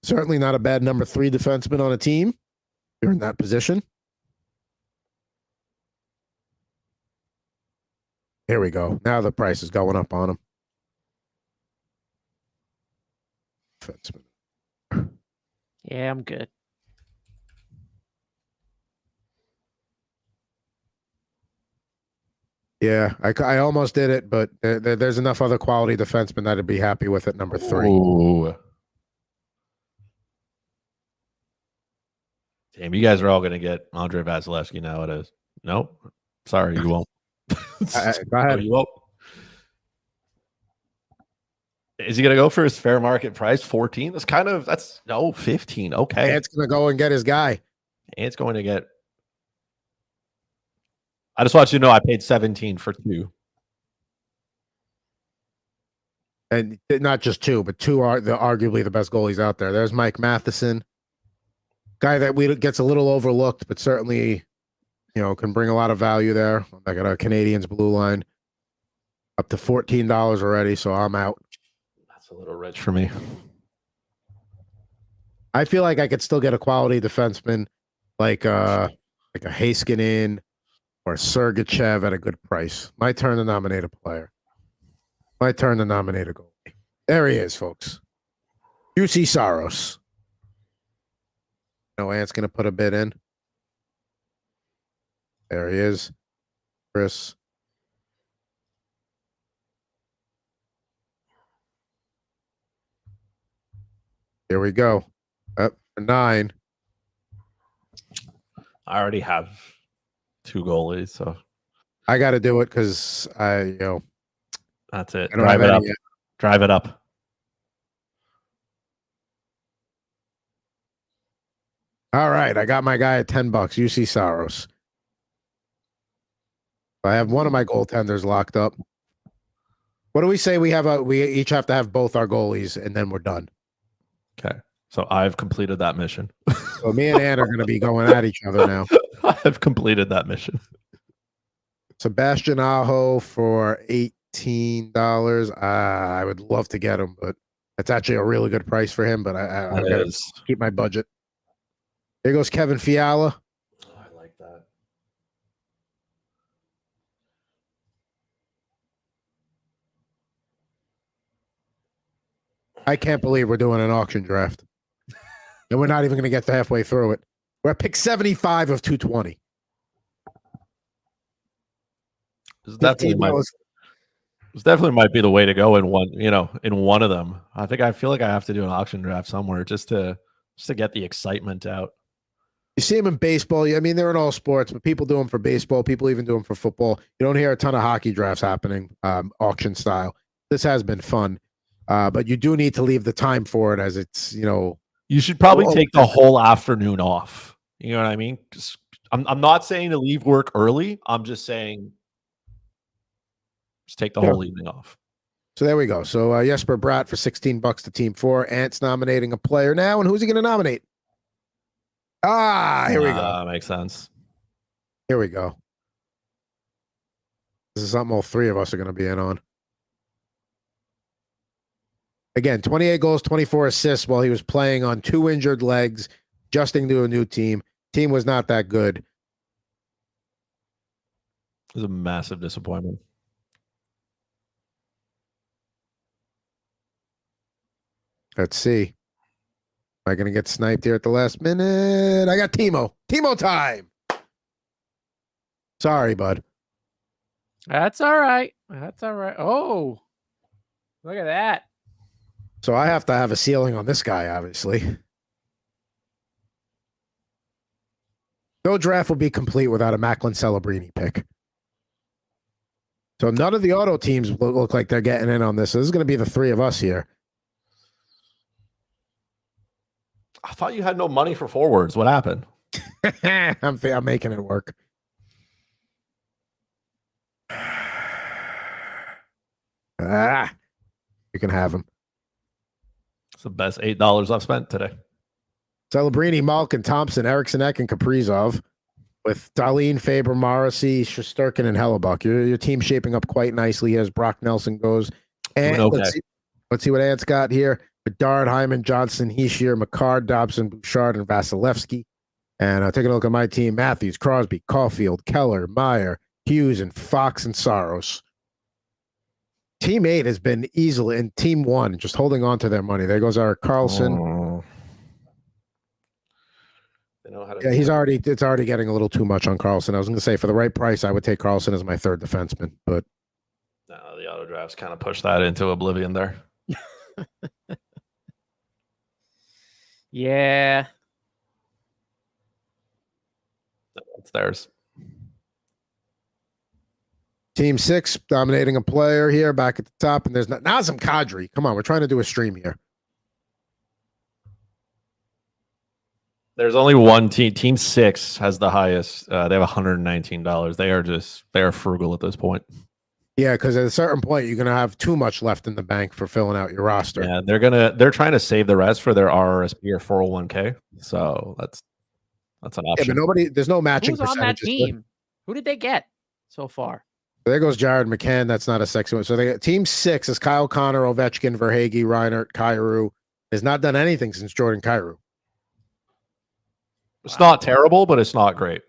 Certainly not a bad number 3 defenseman on a team. You're in that position. Here we go. Now the price is going up on him. Defenseman. Yeah, I'm good. Yeah, I almost did it, but there's enough other quality defensemen that I'd be happy with at number 3. Ooh. Damn, you guys are all going to get Andre Vasilevsky nowadays. Nope. Sorry, you won't. Go ahead. No, you won't. Is he going to go for his fair market price? 14? That's 15. Okay. It's going to go and get his guy. It's going to get. I just want you to know I paid 17 for 2. And not just 2, but 2 are arguably the best goalies out there. There's Mike Matheson, guy that gets a little overlooked, but certainly, can bring a lot of value there. I got a Canadians blue line up to $14 already, so I'm out. That's a little rich for me. I feel like I could still get a quality defenseman like a Heiskanen or Sergachev at a good price. My turn to nominate a player. My turn to nominate a goalie. There he is, folks. UC Saros. Ant's going to put a bid in. There he is. Chris. Here we go. Up for 9. I already have 2 goalies, so I got to do it because that's it. I don't have any yet. Drive it up. All right, I got my guy at $10. UC Saros. I have one of my goaltenders locked up. What do we say? We each have to have both our goalies, and then we're done. Okay, so I've completed that mission. So me and Ann are going to be going at each other now. I've completed that mission. Sebastian Aho for $18. I would love to get him, but that's actually a really good price for him. But I got to keep my budget. Here goes Kevin Fiala. Oh, I like that. I can't believe we're doing an auction draft. And we're not even going to get to halfway through it. We're at pick 75 of 220. This definitely might be the way to go in one of them. I feel like I have to do an auction draft somewhere just to get the excitement out. You see them in baseball. I mean, they're in all sports, but people do them for baseball. People even do them for football. You don't hear a ton of hockey drafts happening, auction style. This has been fun, but you do need to leave the time for it, as it's You should probably take the whole afternoon off. You know what I mean? I'm not saying to leave work early. I'm just saying just take the whole evening off. So there we go. So Jesper Bratt for $16 to Team 4. Ant's nominating a player now, and who's he going to nominate? Here we go. Makes sense. Here we go. This is something all 3 of us are going to be in on. Again, 28 goals, 24 assists while he was playing on 2 injured legs, adjusting to a new team. Team was not that good. It was a massive disappointment. Let's see. Am I going to get sniped here at the last minute? I got Timo. Timo time. Sorry, bud. That's all right. That's all right. Oh, look at that. So I have to have a ceiling on this guy, obviously. No draft will be complete without a Macklin Celebrini pick. So none of the auto teams look like they're getting in on this. So this is going to be the three of us here. I thought you had no money for forwards. What happened? I'm making it work. You can have them. It's the best $8 I've spent today. Celebrini, Malkin, Thompson, Eriksson Ek, and Kaprizov with Dahlin, Faber, Morrissey, Shesterkin, and Hellebuck. Your team's shaping up quite nicely as Brock Nelson goes. And okay. let's see what Ant's got here. Bedard, Hyman, Johnson, Heishier, McCarr, Dobson, Bouchard, and Vasilevsky. And taking a look at my team, Matthews, Crosby, Caulfield, Keller, Meyer, Hughes, and Fox and Saros. Team 8 has been easily, and Team 1 just holding on to their money. There goes Erik Karlsson. They know how to it's already getting a little too much on Karlsson. I was going to say for the right price, I would take Karlsson as my third defenseman, but no, the auto drafts kind of pushed that into oblivion there. Yeah. It's theirs. Team 6 dominating a player here back at the top, and there's Nazem Kadri. Come on, we're trying to do a stream here. There's only one team. Team 6 has the highest. They have $119. They are frugal at this point. Yeah, because at a certain point, you're gonna have too much left in the bank for filling out your roster. Yeah, they're trying to save the rest for their RRSP or 401k. So that's an option. Yeah, but there's no matching. Who's on that team? Who did they get so far? There goes Jared McCann. That's not a sexy one. So they got Team 6 is Kyle Connor, Ovechkin, Verhaeghe, Reinert, Kyrou. Has not done anything since Jordan Kyrou. It's not terrible, but it's not great.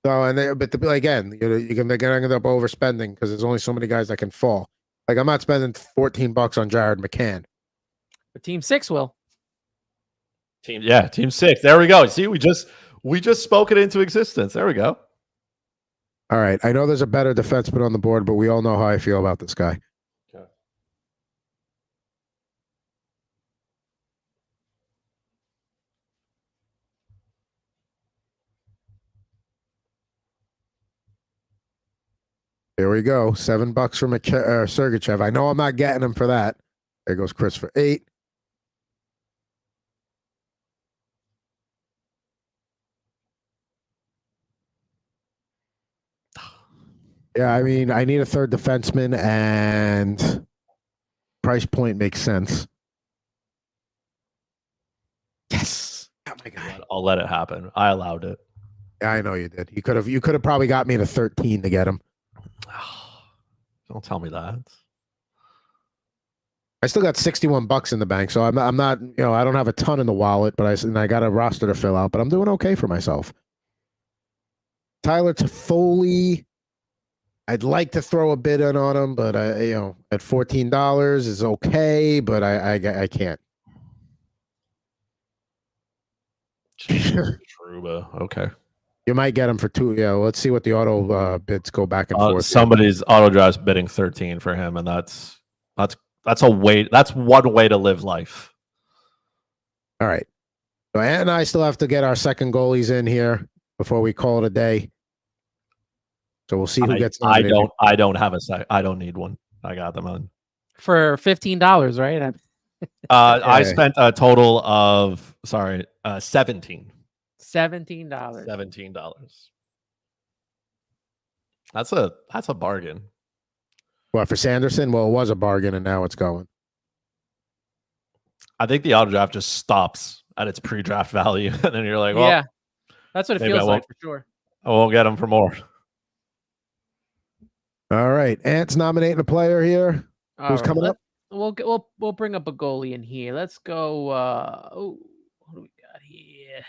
So again, they're gonna end up overspending because there's only so many guys that can fall. Like I'm not spending $14 on Jared McCann. But Team 6 will. Team 6. There we go. See, we just spoke it into existence. There we go. All right. I know there's a better defenseman on the board, but we all know how I feel about this guy. Okay. Here we go. $7 for Sergachev. I know I'm not getting him for that. There goes Chris for 8. Yeah, I mean, I need a third defenseman, and price point makes sense. Yes, got my guy. I'll let it happen. I allowed it. Yeah, I know you did. You could have probably got me to 13 to get him. Don't tell me that. I still got $61 in the bank, so I'm not I don't have a ton in the wallet, but I got a roster to fill out, but I'm doing okay for myself. Tyler Toffoli. I'd like to throw a bid in on him, but at $14 is okay, but I can't. Truba, okay. You might get him for 2. Yeah, let's see what the auto bids go back and forth. Somebody's auto draft's bidding 13 for him, and that's a way. That's one way to live life. All right. So Ann and I still have to get our second goalies in here before we call it a day. So we'll see who gets nominated. I don't have a sec. I don't need one. I got them on for $15, right? I spent a total of $17. $17. $17. That's a bargain. What, for Sanderson? Well, it was a bargain, and now it's going. I think the auto draft just stops at its pre-draft value, and then you're like, well, yeah, that's what it feels like for sure. I won't get them for more. All right, Ant's nominating a player here. Who's coming up? We'll bring up a goalie in here. Let's go. What do we got here?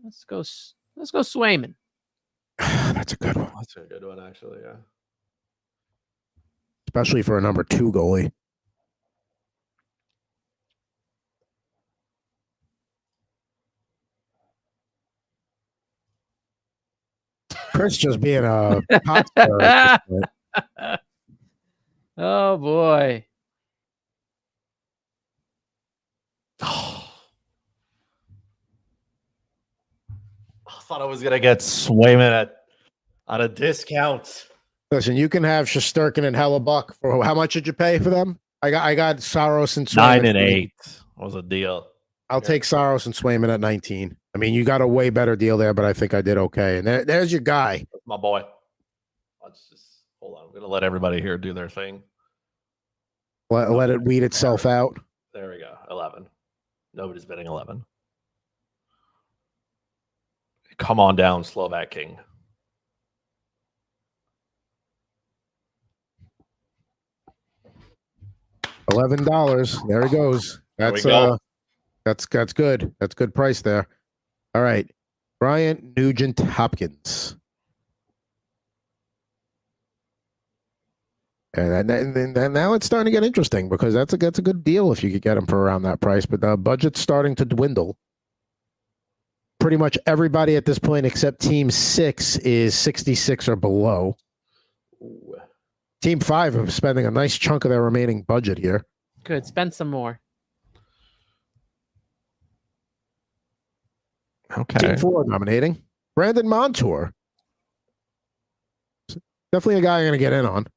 Let's go Swayman. That's a good one. That's a good one, actually. Yeah, especially for a number 2 goalie. Chris just being a pop star. Oh boy. I thought I was gonna get Swayman at a discount. Listen, you can have Shesterkin and Hellebuck. For how much did you pay for them? I got Saros and Swayman 9 and 8 was a deal. I'll take Saros and Swayman at 19. I mean, you got a way better deal there, but I think I did okay. And there's your guy. That's my boy. Let's just hold on. I'm gonna let everybody here do their thing. Let it weed itself out. There we go. 11. Nobody's betting 11. Come on down, Slovak King. $11. There he goes. That's that's good. That's good price there. All right. Bryant Nugent Hopkins. And now it's starting to get interesting because that's a good deal if you could get him for around that price. But the budget's starting to dwindle. Pretty much everybody at this point except Team 6 is 66 or below. Ooh. Team 5 is spending a nice chunk of their remaining budget here. Good. Spend some more. Okay. Team 4 nominating Brandon Montour. Definitely a guy I'm going to get in on.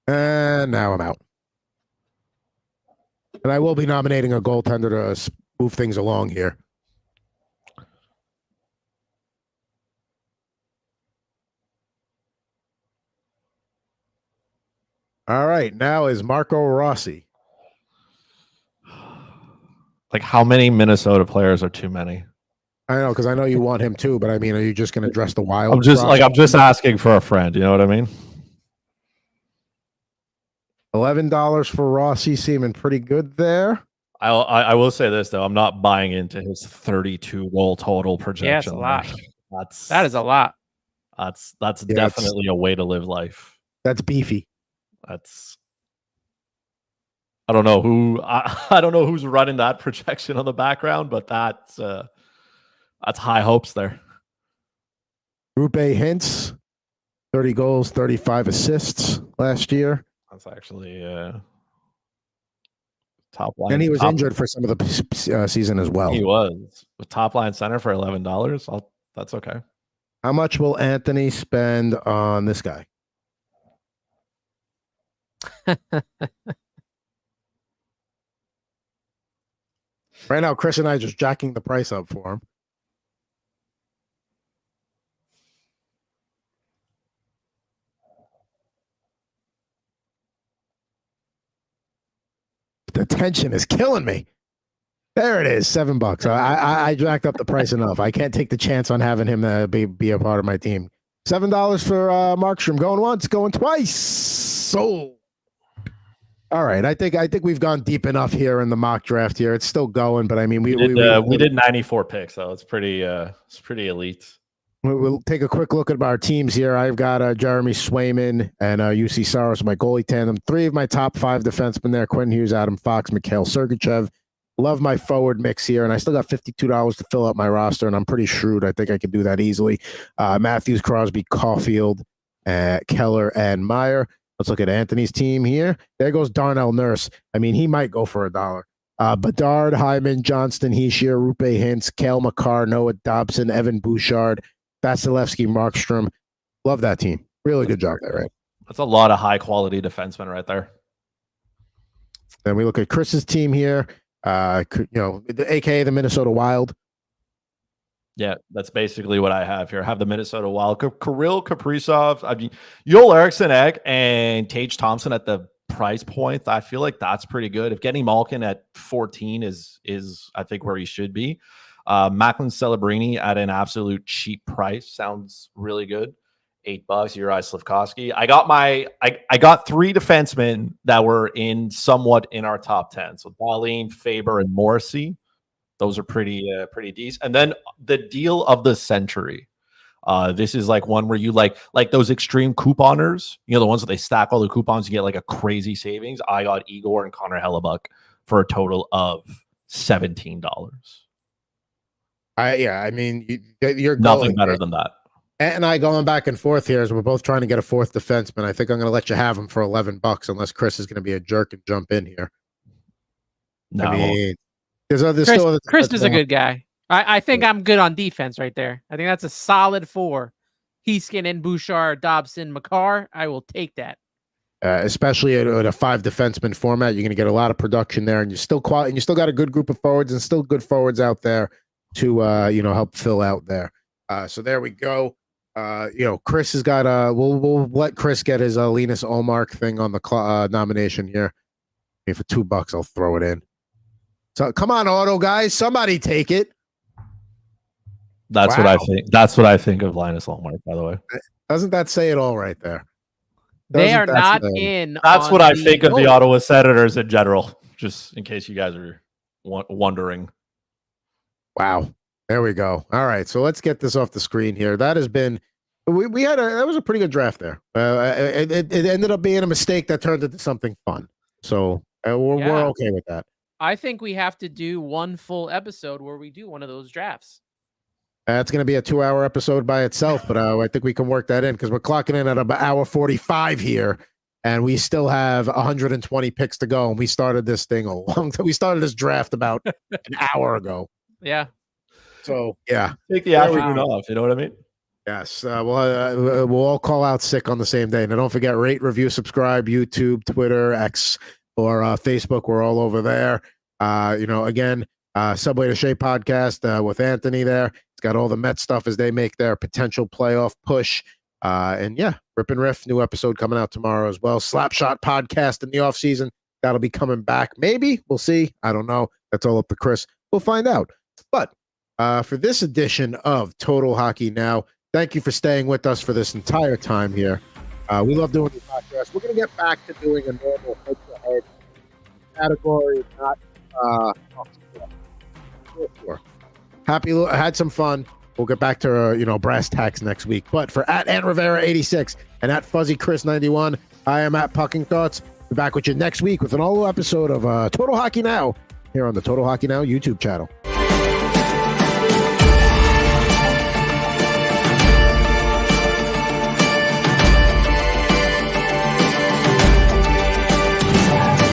And now I'm out. And I will be nominating a goaltender to move things along here. All right, now is Marco Rossi. Like, how many Minnesota players are too many? I know, because I know you want him too, but I mean, are you just going to dress the Wild? I'm just asking for a friend. You know what I mean? $11 for Rossi, seeming pretty good there. I will say this though, I'm not buying into his 32 goal total projection. Yeah, it's a lot. That is a lot. That's definitely a way to live life. That's beefy. I don't know who's running that projection on the background, but that's high hopes there. Rupe Hintz, 30 goals, 35 assists last year. That's actually top line. And he was injured for some of the season as well. He was a top line center for $11. That's okay. How much will Anthony spend on this guy? Right now, Chris and I are just jacking the price up for him. The tension is killing me. There it is, $7. I jacked up the price enough. I can't take the chance on having him be a part of my team. $7 for Markstrom. Going once, going twice. Sold. All right, I think we've gone deep enough here in the mock draft here. It's still going, but I mean we did 94 picks, so it's pretty elite. We'll take a quick look at our teams here. I've got Jeremy Swayman and UC Saros, my goalie tandem. 3 of my top 5 defensemen there: Quentin Hughes, Adam Fox, Mikhail Sergachev. Love my forward mix here, and I still got $52 to fill up my roster, and I'm pretty shrewd. I think I can do that easily. Matthews, Crosby, Caulfield, Keller, and Meyer. Let's look at Anthony's team here. There goes Darnell Nurse. I mean, he might go for $1. Bedard, Hyman, Johnston, Hischier, Rupe Hintz, Cale Makar, Noah Dobson, Evan Bouchard, Vasilevsky, Markstrom. Love that team. Really good job there, right? That's a lot of high quality defensemen right there. Then we look at Chris's team here. AKA the Minnesota Wild. Yeah, that's basically what I have here. I have the Minnesota Wild. Kirill Kaprizov, I mean, Joel Eriksson Ek and Tage Thompson at the price point. I feel like that's pretty good. If getting Malkin at 14 is I think where he should be. Macklin Celebrini at an absolute cheap price sounds really good. $8. Uri Slafkovsky. I got 3 defensemen that were somewhat in our top 10. So Dahlin, Faber, and Morrissey. Those are pretty decent. And then the deal of the century. This is like one where you like those extreme couponers, you know, the ones that they stack all the coupons, you get like a crazy savings. I got Igor and Connor Hellebuck for a total of $17. I mean, you're nothing better than that. Ant and I going back and forth here as we're both trying to get a fourth defenseman. I think I'm going to let you have him for $11 unless Chris is going to be a jerk and jump in here. No, I mean, there's Chris is a good guy. I think I'm good on defense right there. I think that's a solid 4. Heaskin and Bouchard, Dobson, Makar. I will take that. Especially at a 5 defenseman format, you're going to get a lot of production there, and you still got a good group of forwards and still good forwards out there to help fill out there. So there we go. Chris has got we'll let Chris get his Linus Olmark thing on the nomination here. Maybe for $2, I'll throw it in. So come on, auto guys, somebody take it. That's what I think. That's what I think of Linus Olmark, by the way. Doesn't that say it all right there? They are not in. That's what I think of the Ottawa Senators in general, just in case you guys are wondering. Wow. There we go. All right. So let's get this off the screen here. That has been, that was a pretty good draft there. It ended up being a mistake that turned into something fun. So we're okay with that. I think we have to do one full episode where we do one of those drafts. It's going to be a 2-hour episode by itself, but I think we can work that in because we're clocking in at about hour 45 here, and we still have 120 picks to go. And we started this thing a long time. We started this draft about an hour ago. Yeah. So yeah, take the afternoon off. You know what I mean? Yes. We'll all call out sick on the same day. Now don't forget, rate, review, subscribe, YouTube, Twitter, X, or Facebook. We're all over there. Again, Subway to Shea podcast with Anthony there. It's got all the Met stuff as they make their potential playoff push. And yeah, Rip and Riff, new episode coming out tomorrow as well. Slapshot podcast in the off season. That'll be coming back. Maybe. We'll see. I don't know. That's all up to Chris. We'll find out. But for this edition of Total Hockey Now, thank you for staying with us for this entire time here. We love doing this podcast. We're going to get back to doing a normal head-to-head category, not had some fun. We'll get back to brass tacks next week. But for at Ant Rivera 86 and at Fuzzy Chris 91, I am at Pucking Thoughts. Be back with you next week with an all-new episode of Total Hockey Now here on the Total Hockey Now YouTube channel.